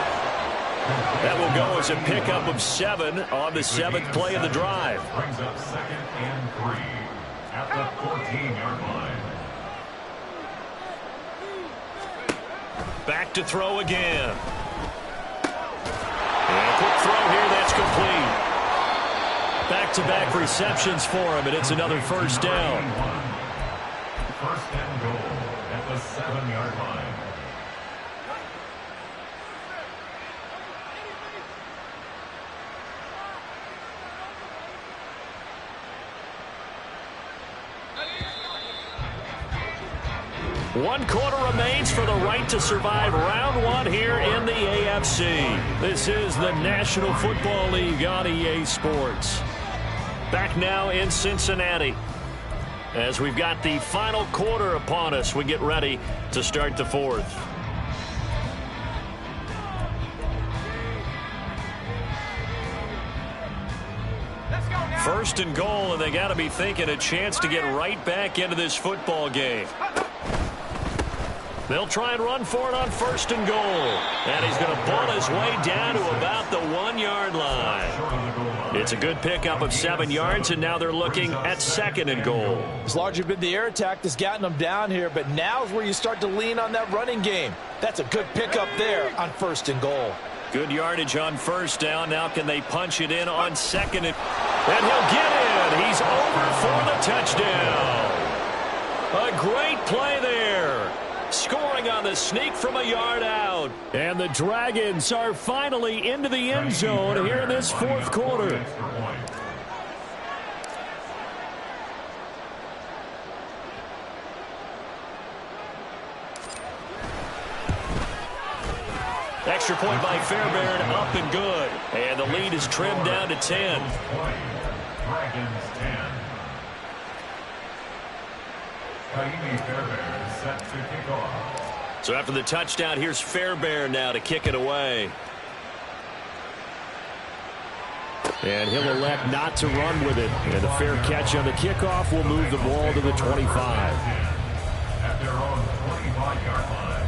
That will go as a pickup of 7 on the 7th play of the drive. Brings up 2nd and 3 at the 14-yard line. Back to throw again. And a quick throw here, that's complete. Back-to-back receptions for him, and it's another first down. First and goal at the 7-yard line. One quarter remains for the right to survive round 1 here in the AFC. This is the National Football League on EA Sports. Back now in Cincinnati. As we've got the final quarter upon us, we get ready to start the 4th. First and goal, and they got to be thinking a chance to get right back into this football game. They'll try and run for it on first and goal. And he's going to ball his way down to about the 1-yard line. It's a good pickup of 7 yards, and now they're looking at second and goal. It's largely been the air attack that's gotten them down here, but now's where you start to lean on that running game. That's a good pickup there on first and goal. Good yardage on first down. Now can they punch it in on second? And he'll get in. He's over for the touchdown. A great play there. Scoring on the sneak from a yard out. And the Dragons are finally into the end zone here in this 4th quarter. Extra point by Fairbairn, up and good. And the lead is trimmed down to 10. Dragons 10. Kaimi Fairbairn set to kick off. So after the touchdown, here's Fairbairn now to kick it away. And he'll elect not to run with it. And a fair catch on the kickoff will move the ball to the 25. At their own 25-yard line.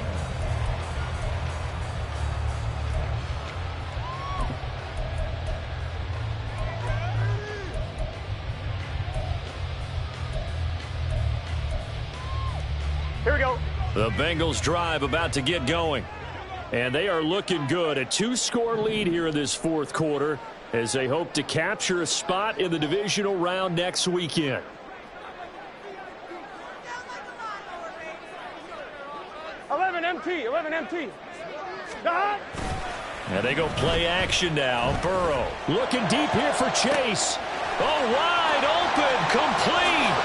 Here we go. The Bengals drive about to get going. And they are looking good. A 2-score lead here in this 4th quarter as they hope to capture a spot in the divisional round next weekend. Eleven MT. And they go play action now. Burrow looking deep here for Chase. Oh, wide open, complete.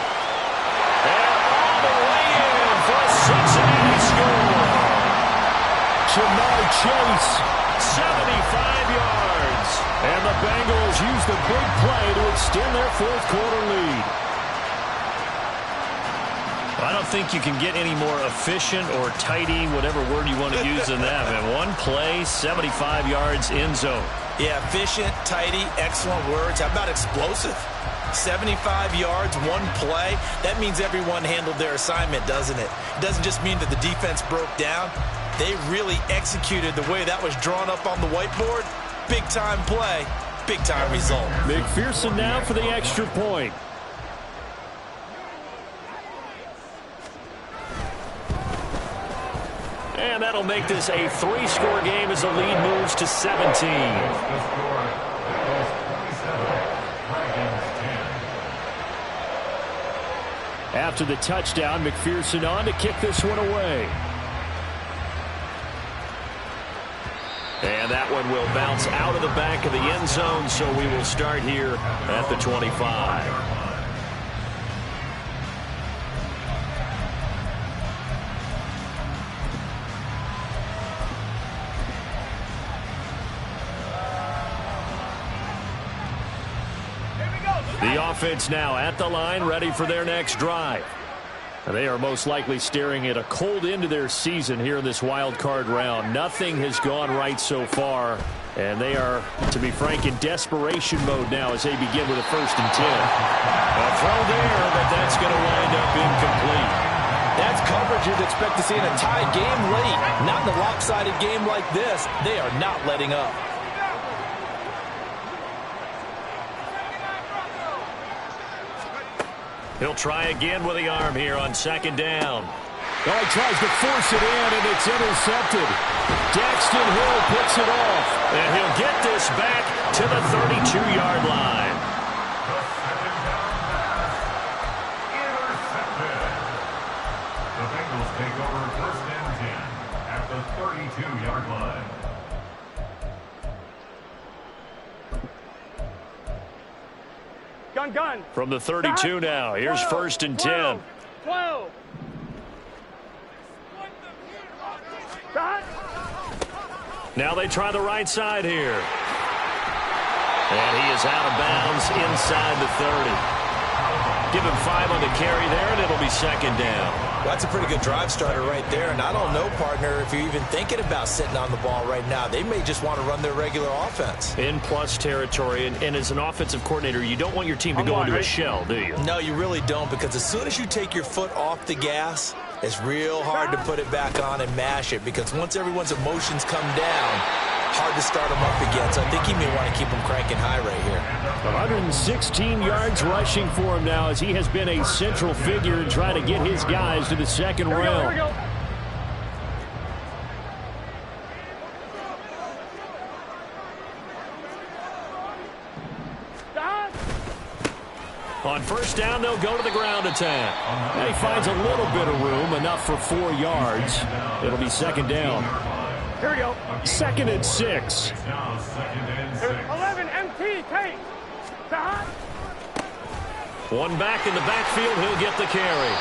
And all the way in for a Cincinnati score. Ja'Marr Chase, 75 yards. And the Bengals use the big play to extend their fourth-quarter lead. I don't think you can get any more efficient or tidy, whatever word you want to use in that. Man, one play, 75 yards, end zone. Yeah, efficient, tidy, excellent words. How about explosive? 75 yards, one play. That means everyone handled their assignment, doesn't it? It doesn't just mean that the defense broke down. They really executed the way that was drawn up on the whiteboard. Big-time play, big-time result. McPherson now for the extra point. And that'll make this a 3-score game as the lead moves to 17. After the touchdown, McPherson on to kick this one away. And that one will bounce out of the back of the end zone, so we will start here at the 25. The offense now at the line, ready for their next drive. They are most likely staring at a cold end to their season here in this wild card round. Nothing has gone right so far, and they are, to be frank, in desperation mode now as they begin with a 1st and 10. A throw there, but that's going to wind up incomplete. That's coverage you'd expect to see in a tie game late. Not in a lopsided game like this. They are not letting up. He'll try again with the arm here on 2nd down. Oh, he tries to force it in, and it's intercepted. Daxton Hill picks it off, and he'll get this back to the 32-yard line. Intercepted. The Bengals take over 1st and 10 at the 32-yard line. Gun. From the 32 now, here's 1st and 10. 12. Now they try the right side here. And he is out of bounds inside the 30. Give him 5 on the carry there, and it'll be 2nd down. Well, that's a pretty good drive starter right there. And I don't know, partner, if you're even thinking about sitting on the ball right now. They may just want to run their regular offense. In plus territory, and as an offensive coordinator, you don't want your team to go into a shell, do you? No, you really don't, because as soon as you take your foot off the gas, it's real hard to put it back on and mash it, because once everyone's emotions come down, hard to start them up again. So I think he may want to keep them cranking high right here. 116 yards rushing for him now as he has been a central figure in trying to get his guys to the 2nd round. Here we go. On 1st down, they'll go to the ground attack. And he finds a little bit of room, enough for 4 yards. It'll be 2nd down. Here we go. 2nd and 6. 11 MT, take. One back in the backfield, he'll get the carry.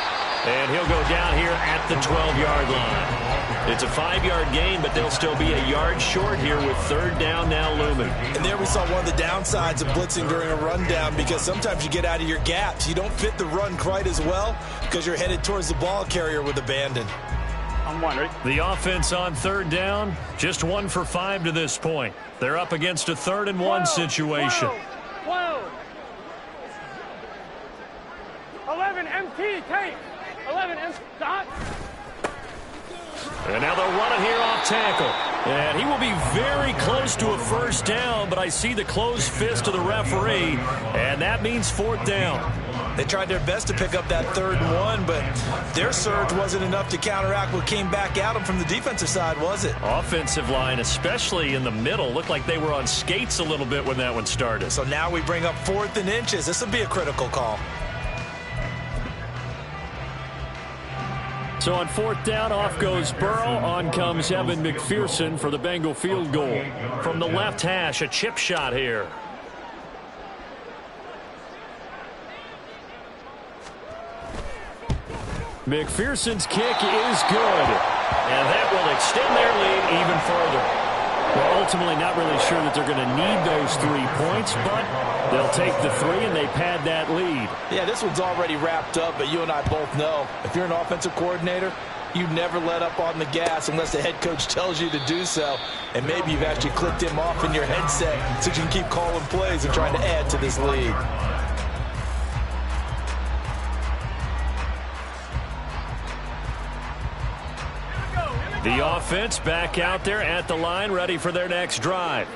And he'll go down here at the 12-yard line. It's a 5-yard gain, but they'll still be a yard short here with 3rd down now looming. And there we saw one of the downsides of blitzing during a rundown, because sometimes you get out of your gaps. You don't fit the run quite as well because you're headed towards the ball carrier with abandon. I'm 1, ready? The offense on 3rd down, just 1 for 5 to this point. They're up against a 3rd and 1 situation. 12. 11 MT, take. 11 MT, dot. And now they'll run it here off tackle. And he will be very close to a 1st down, but I see the closed fist of the referee, and that means 4th down. They tried their best to pick up that 3rd and 1, but their surge wasn't enough to counteract what came back at them from the defensive side, was it? Offensive line, especially in the middle, looked like they were on skates a little bit when that one started. So now we bring up 4th and inches. This will be a critical call. So on 4th down, off goes Burrow. On comes Evan McPherson for the Bengal field goal. From the left hash, a chip shot here. McPherson's kick is good. And that will extend their lead even ultimately not really sure that they're going to need those 3 points, but they'll take the 3 and they pad that lead. Yeah, this one's already wrapped up, but you and I both know if you're an offensive coordinator, you never let up on the gas unless the head coach tells you to do so. And maybe you've actually clicked him off in your headset so you can keep calling plays and trying to add to this lead. The offense back out there at the line, ready for their next drive.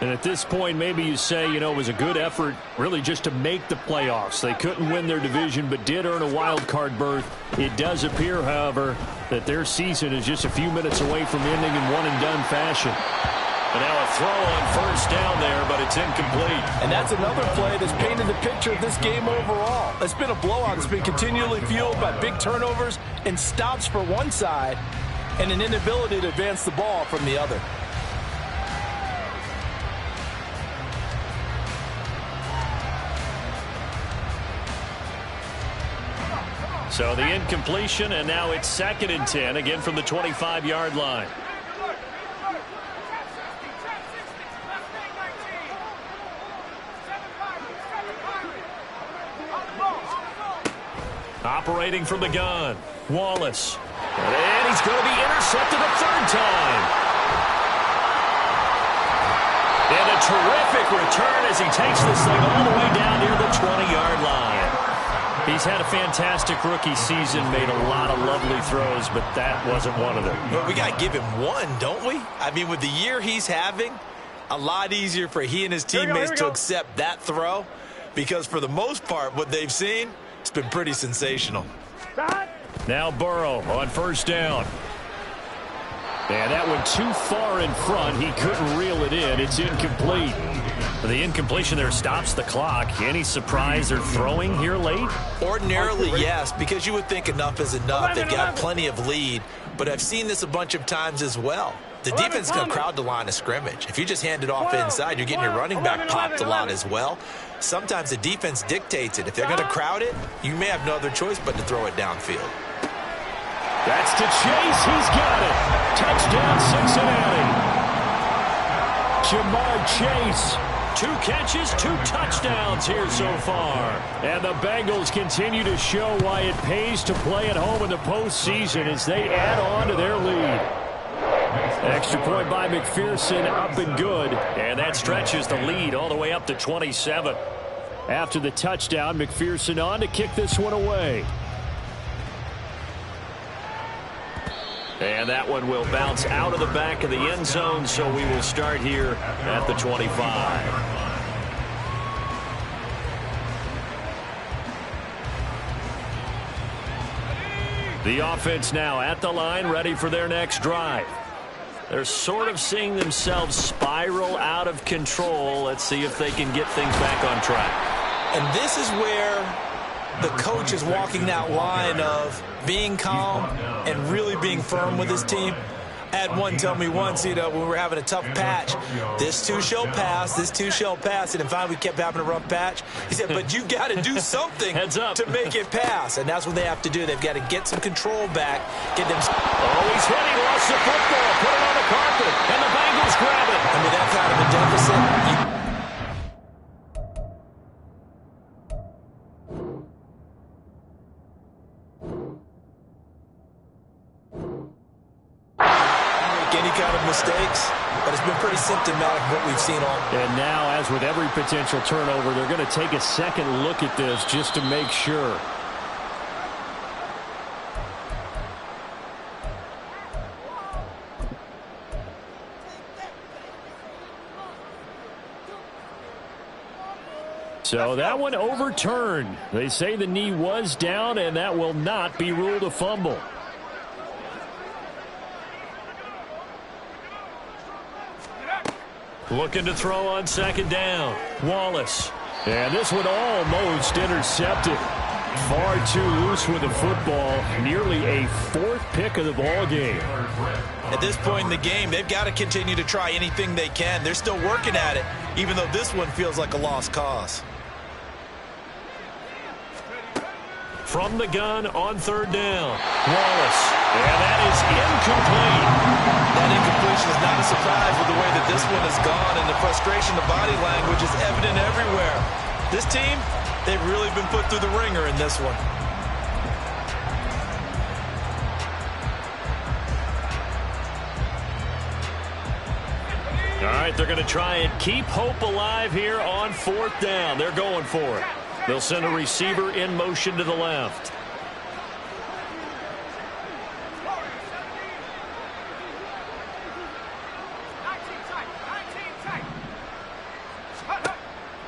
And at this point, maybe you say, you know, it was a good effort really just to make the playoffs. They couldn't win their division, but did earn a wild card berth. It does appear, however, that their season is just a few minutes away from ending in one-and-done fashion. And now a throw on first down there, but it's incomplete. And that's another play that's painted the picture of this game overall. It's been a blowout. It's been continually fueled by big turnovers and stops for one side and an inability to advance the ball from the other. So the incompletion, and now it's 2nd and 10, again from the 25-yard line. Operating from the gun, Wallace. And he's going to be intercepted a 3rd time. And a terrific return as he takes this thing all the way down near the 20-yard line. He's had a fantastic rookie season, made a lot of lovely throws, but that wasn't one of them. But we got to give him one, don't we? I mean, with the year he's having, a lot easier for he and his teammates to accept that throw because for the most part, what they've seen, it's been pretty sensational. Now Burrow on first down. And that went too far in front. He couldn't reel it in. It's incomplete. The incompletion there stops the clock. Any surprise they're throwing here late? Ordinarily, yes, because you would think enough is enough. They've got plenty of lead, but I've seen this a bunch of times as well. The defense is going to crowd the line of scrimmage. If you just hand it off inside, you're getting your running back popped a lot as well. Sometimes the defense dictates it. If they're going to crowd it, you may have no other choice but to throw it downfield. That's to Chase. He's got it. Touchdown, Cincinnati. Jamar Chase. 2 catches, 2 touchdowns here so far. And the Bengals continue to show why it pays to play at home in the postseason as they add on to their lead. Extra point by McPherson, up and good. And that stretches the lead all the way up to 27. After the touchdown, McPherson on to kick this one away. And that one will bounce out of the back of the end zone, so we will start here at the 25. The offense now at the line, ready for their next drive. They're sort of seeing themselves spiral out of control. Let's see if they can get things back on track. And this is where the coach is walking that line of being calm and really being firm with his team. I had one tell me once, you know, when we were having a tough patch, this too shall pass, this too shall pass. And in fact, we kept having a rough patch. He said, but you got to do something to make it pass. And that's what they have to do. They've got to get some control back. Get them. Oh, he's hit. He lost the football. Put it on the carpet. And the Bengals grab it. I mean, that kind of a deficit. Any kind of mistakes, but it's been pretty symptomatic of what we've seen all. And now, as with every potential turnover, they're going to take a second look at this just to make sure. So that one overturned. They say the knee was down, and that will not be ruled a fumble. Looking to throw on second down. Wallace. And this one almost intercepted. Far too loose with the football. Nearly a 4th pick of the ball game. At this point in the game, they've got to continue to try anything they can. They're still working at it, even though this one feels like a lost cause. From the gun on third down. Wallace. And that is incomplete. That incompletion is not a wasn't surprised with the way that this one has gone, and the frustration, the body language is evident everywhere. This team, they've really been put through the ringer in this one. All right, they're going to try and keep hope alive here on 4th down. They're going for it. They'll send a receiver in motion to the left.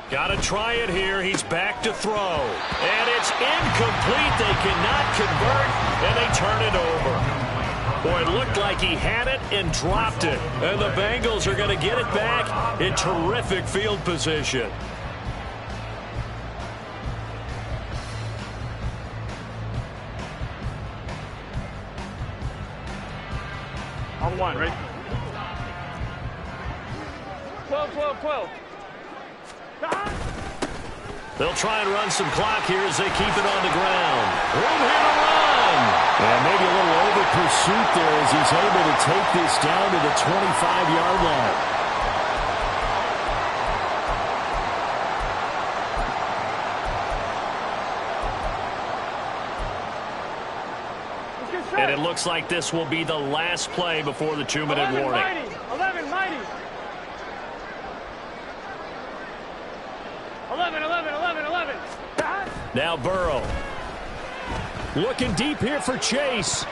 Got to try it here. He's back to throw. And it's incomplete. They cannot convert, and they turn it over. Boy, it looked like he had it and dropped it. And the Bengals are going to get it back in terrific field position. On one, ready? 12, 12, 12. They'll try and run some clock here as they keep it on the ground. Room here to run. And maybe a little over pursuit there as he's able to take this down to the 25-yard line. And it looks like this will be the last play before the 2-minute warning. 11, mighty. 11, 11, 11, 11. Now Burrow. Looking deep here for Chase.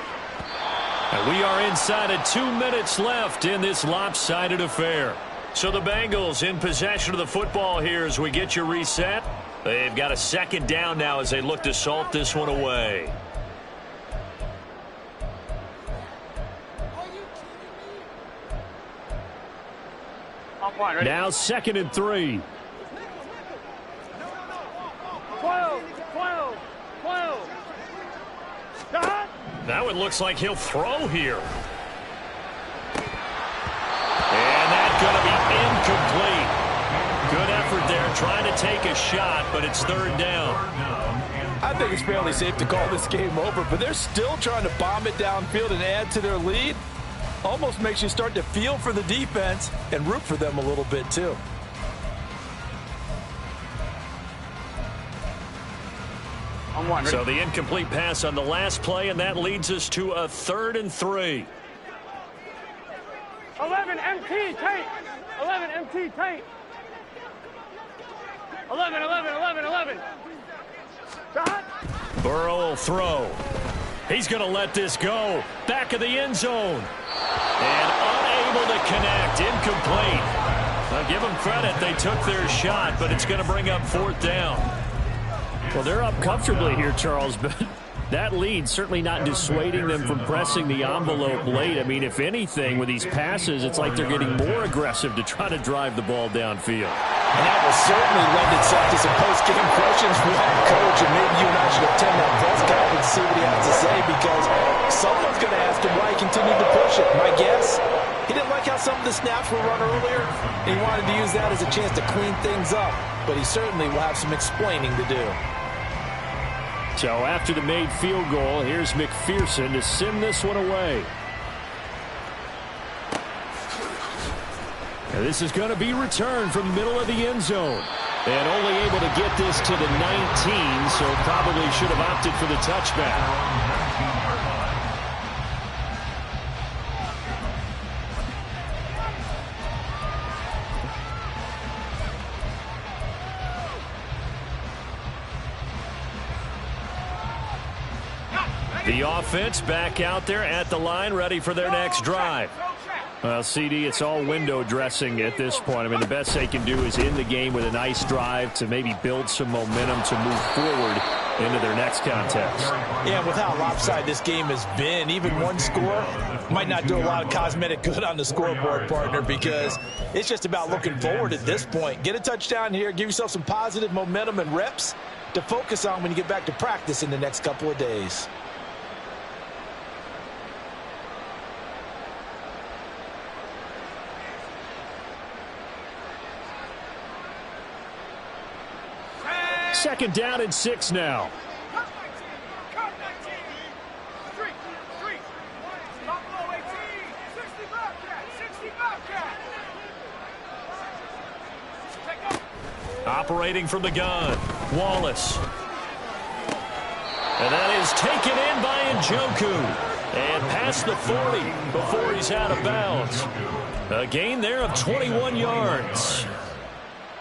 And we are inside of 2 minutes left in this lopsided affair. So the Bengals in possession of the football here as we get you reset. They've got a 2nd down now as they look to salt this one away. Now 2nd and 3. 12, 12, 12. Now it looks like he'll throw here. And that's going to be incomplete. Good effort there trying to take a shot, but it's 3rd down. I think it's fairly safe to call this game over, but they're still trying to bomb it downfield and add to their lead. Almost makes you start to feel for the defense and root for them a little bit too. So the incomplete pass on the last play, and that leads us to a 3rd and 3. 11 MT tank. 11 MT tank. 11, 11, 11, 11. Burrow will throw. He's going to let this go. Back of the end zone. And unable to connect. Incomplete. Now give them credit. They took their shot, but it's going to bring up 4th down. Well, they're up comfortably here, Charles, but that lead certainly not dissuading them from pressing the envelope late. I mean, if anything, with these passes, it's like they're getting more aggressive to try to drive the ball downfield. And that will certainly lend itself to some post-game questions for that coach, and maybe you and I should attend that press conference and see what he has to say, because someone's going to ask him why he continued to push it. My guess, he didn't like how some of the snaps were run earlier, and he wanted to use that as a chance to clean things up, but he certainly will have some explaining to do. So after the made field goal, here's McPherson to send this one away. And this is going to be returned from the middle of the end zone. And only able to get this to the 19, so probably should have opted for the touchback. The offense back out there at the line, ready for their next drive. Well, CD, it's all window dressing at this point. I mean, the best they can do is end the game with a nice drive to maybe build some momentum to move forward into their next contest. Yeah, with how lopsided this game has been, even one score might not do a lot of cosmetic good on the scoreboard, partner, because it's just about looking forward at this point. Get a touchdown here, give yourself some positive momentum and reps to focus on when you get back to practice in the next couple of days. Second down and 6 now. Operating from the gun, Wallace. And that is taken in by Njoku. And past the 40 before he's out of bounds. A gain there of 21 yards.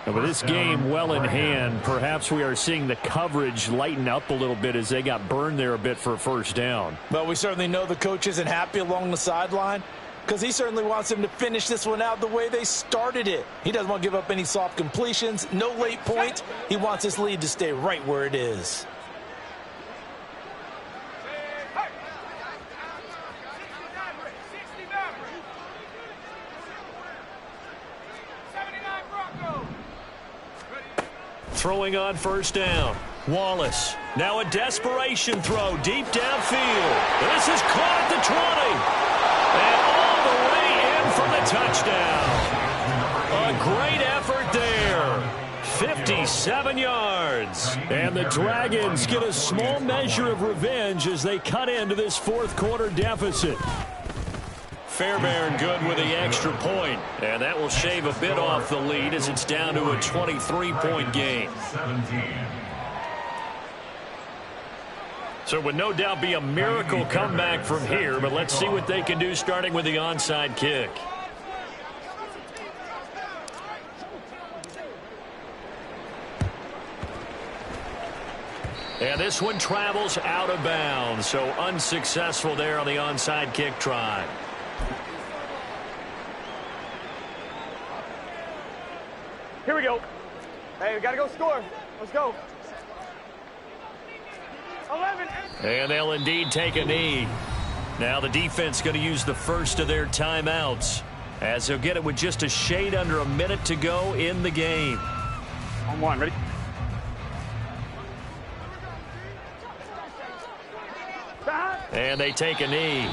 And with this game well in hand, perhaps we are seeing the coverage lighten up a little bit as they got burned there a bit for a first down. But we certainly know the coach isn't happy along the sideline because he certainly wants them to finish this one out the way they started it. He doesn't want to give up any soft completions, no late points. He wants his lead to stay right where it is. Throwing on first down. Wallace. Now a desperation throw deep downfield. This is caught at the 20. And all the way in for the touchdown. A great effort there. 57 yards. And the Dragons get a small measure of revenge as they cut into this fourth quarter deficit. Fairbairn good with the extra point, and that will shave a bit off the lead as it's down to a 23-point game. So it would no doubt be a miracle comeback from here, but let's see what they can do starting with the onside kick. And this one travels out of bounds, so unsuccessful there on the onside kick try. Here we go. Hey, we got to go score. Let's go. 11. And they'll indeed take a knee. Now the defense going to use the first of their timeouts as they'll get it with just a shade under a minute to go in the game. On one, ready? And they take a knee.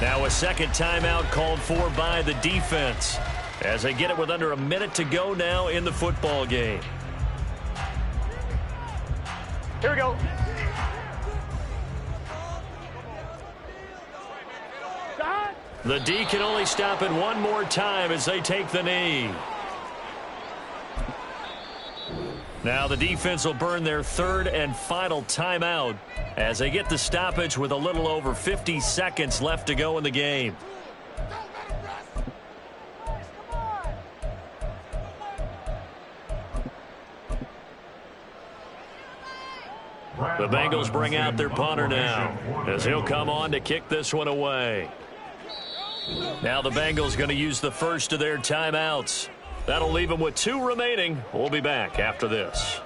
Now a second timeout called for by the defense as they get it with under a minute to go now in the football game. Here we go. The D can only stop it one more time as they take the knee. Now the defense will burn their third and final timeout as they get the stoppage with a little over 50 seconds left to go in the game. The Bengals bring out their punter now as he'll come on to kick this one away. Now the Bengals going to use the first of their timeouts. That'll leave them with 2 remaining. We'll be back after this.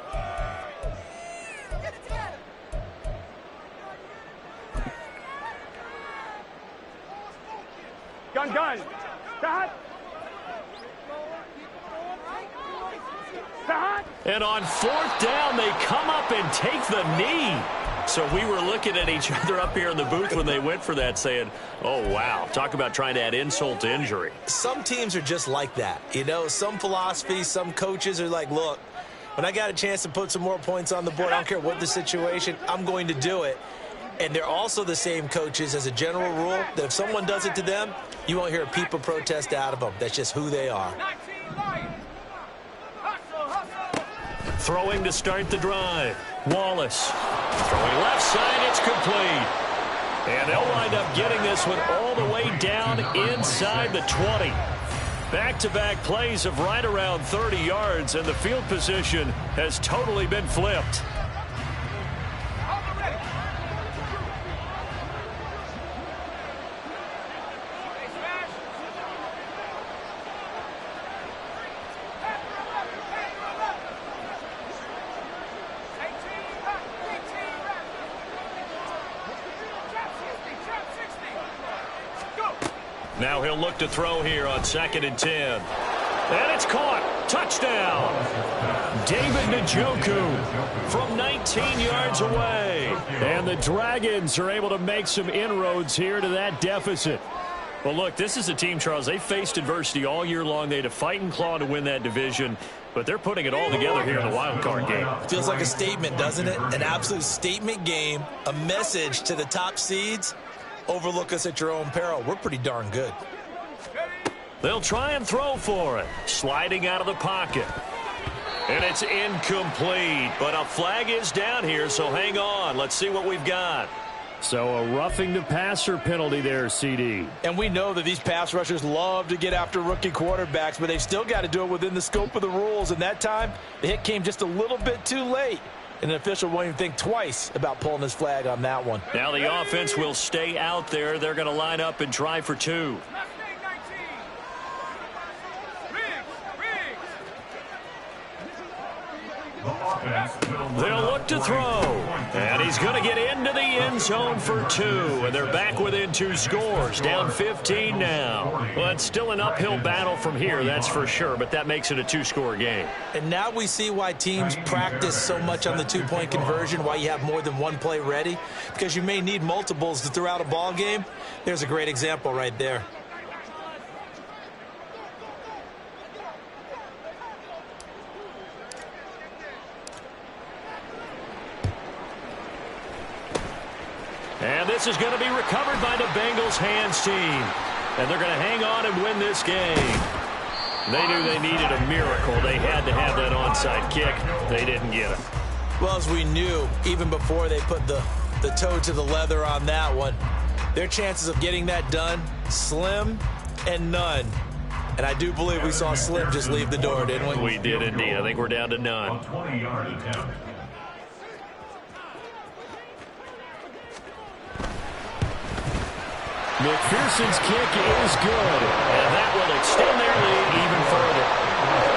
Gun. Cut. And on fourth down, they come up and take the knee. So we were looking at each other up here in the booth when they went for that saying, oh, wow, talk about trying to add insult to injury. Some teams are just like that. You know, some philosophies, some coaches are like, look, when I got a chance to put some more points on the board, I don't care what the situation, I'm going to do it. And they're also the same coaches as a general rule that if someone does it to them, you won't hear a peep of protest out of them. That's just who they are. Throwing to start the drive. Wallace. Throwing left side, it's complete. And they'll wind up getting this one all the way down inside the 20. Back-to-back plays of right around 30 yards, and the field position has totally been flipped. Now he'll look to throw here on 2nd and 10. And it's caught. Touchdown. David Njoku from 19 yards away. And the Dragons are able to make some inroads here to that deficit. Well, look, this is a team, Charles, they faced adversity all year long. They had to fight and claw to win that division, but they're putting it all together here in the wild card game. Feels like a statement, doesn't it? An absolute statement game, a message to the top seeds. Overlook us at your own peril. We're pretty darn good. They'll try and throw for it. Sliding out of the pocket. And it's incomplete, but a flag is down here, so hang on. Let's see what we've got. So a roughing the passer penalty there, CD. And we know that these pass rushers love to get after rookie quarterbacks, but they've still got to do it within the scope of the rules. And that time, the hit came just a little bit too late. And an official won't even think twice about pulling his flag on that one. Now the offense will stay out there. They're going to line up and try for two. They'll look to throw. And he's going to get into the end zone for two. And they're back within 2 scores. Down 15 now. Well, it's still an uphill battle from here, that's for sure. But that makes it a 2-score game. And now we see why teams practice so much on the 2-point conversion, why you have more than one play ready. Because you may need multiples to throw out a ball game. There's a great example right there. And this is going to be recovered by the Bengals hands team. And they're going to hang on and win this game. They knew they needed a miracle. They had to have that onside kick. They didn't get it. Well, as we knew, even before they put the toe to the leather on that one, their chances of getting that done, slim and none. And I do believe we saw Slim just leave the door, didn't we? We did indeed. I think we're down to none. 20-yard attempt. McPherson's kick is good. And that will extend their lead even further.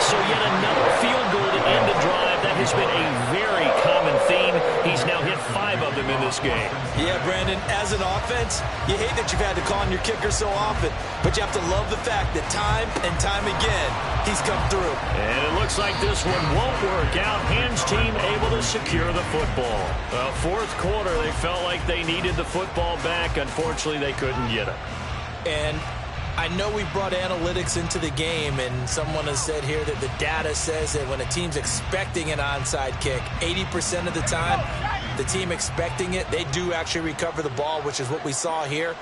So yet another field goal to end the drive. That has been a very common theme. He's now hit 5 of them in this game. Yeah, Brandon, as an offense, you hate that you've had to call on your kicker so often, but you have to love the fact that time and time again, he's come through. And it looks like this one won't work out. Hands team able to secure the football. Well, 4th quarter, they felt like they needed the football back. Unfortunately, they couldn't get it. And I know we brought analytics into the game, and someone has said here that the data says that when a team's expecting an onside kick, 80% of the time, the team expecting it, they do actually recover the ball, which is what we saw here.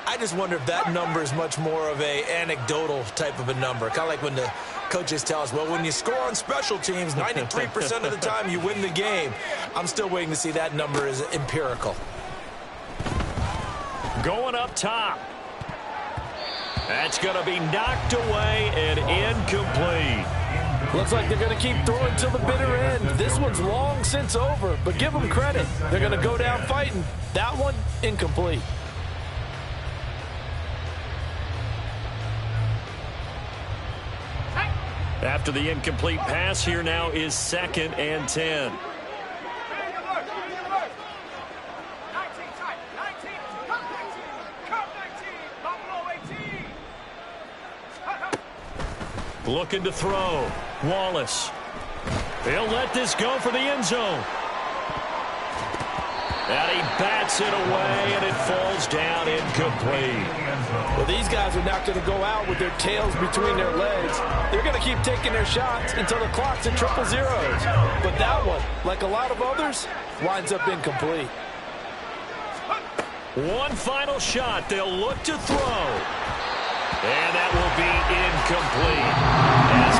I just wonder if that number is much more of a anecdotal type of a number. Kind of like when the coaches tell us, well, when you score on special teams, 93% of the time you win the game. I'm still waiting to see that number is empirical. Going up top. That's going to be knocked away and incomplete. Looks like they're going to keep throwing till the bitter end. This one's long since over, but give them credit. They're going to go down fighting. That one, incomplete. After the incomplete pass, here now is 2nd and 10. Looking to throw. Wallace. They'll let this go for the end zone. And he bats it away, and it falls down incomplete. Well, these guys are not going to go out with their tails between their legs. They're going to keep taking their shots until the clock's at 000. But that one, like a lot of others, winds up incomplete. One final shot. They'll look to throw. And that will be incomplete. As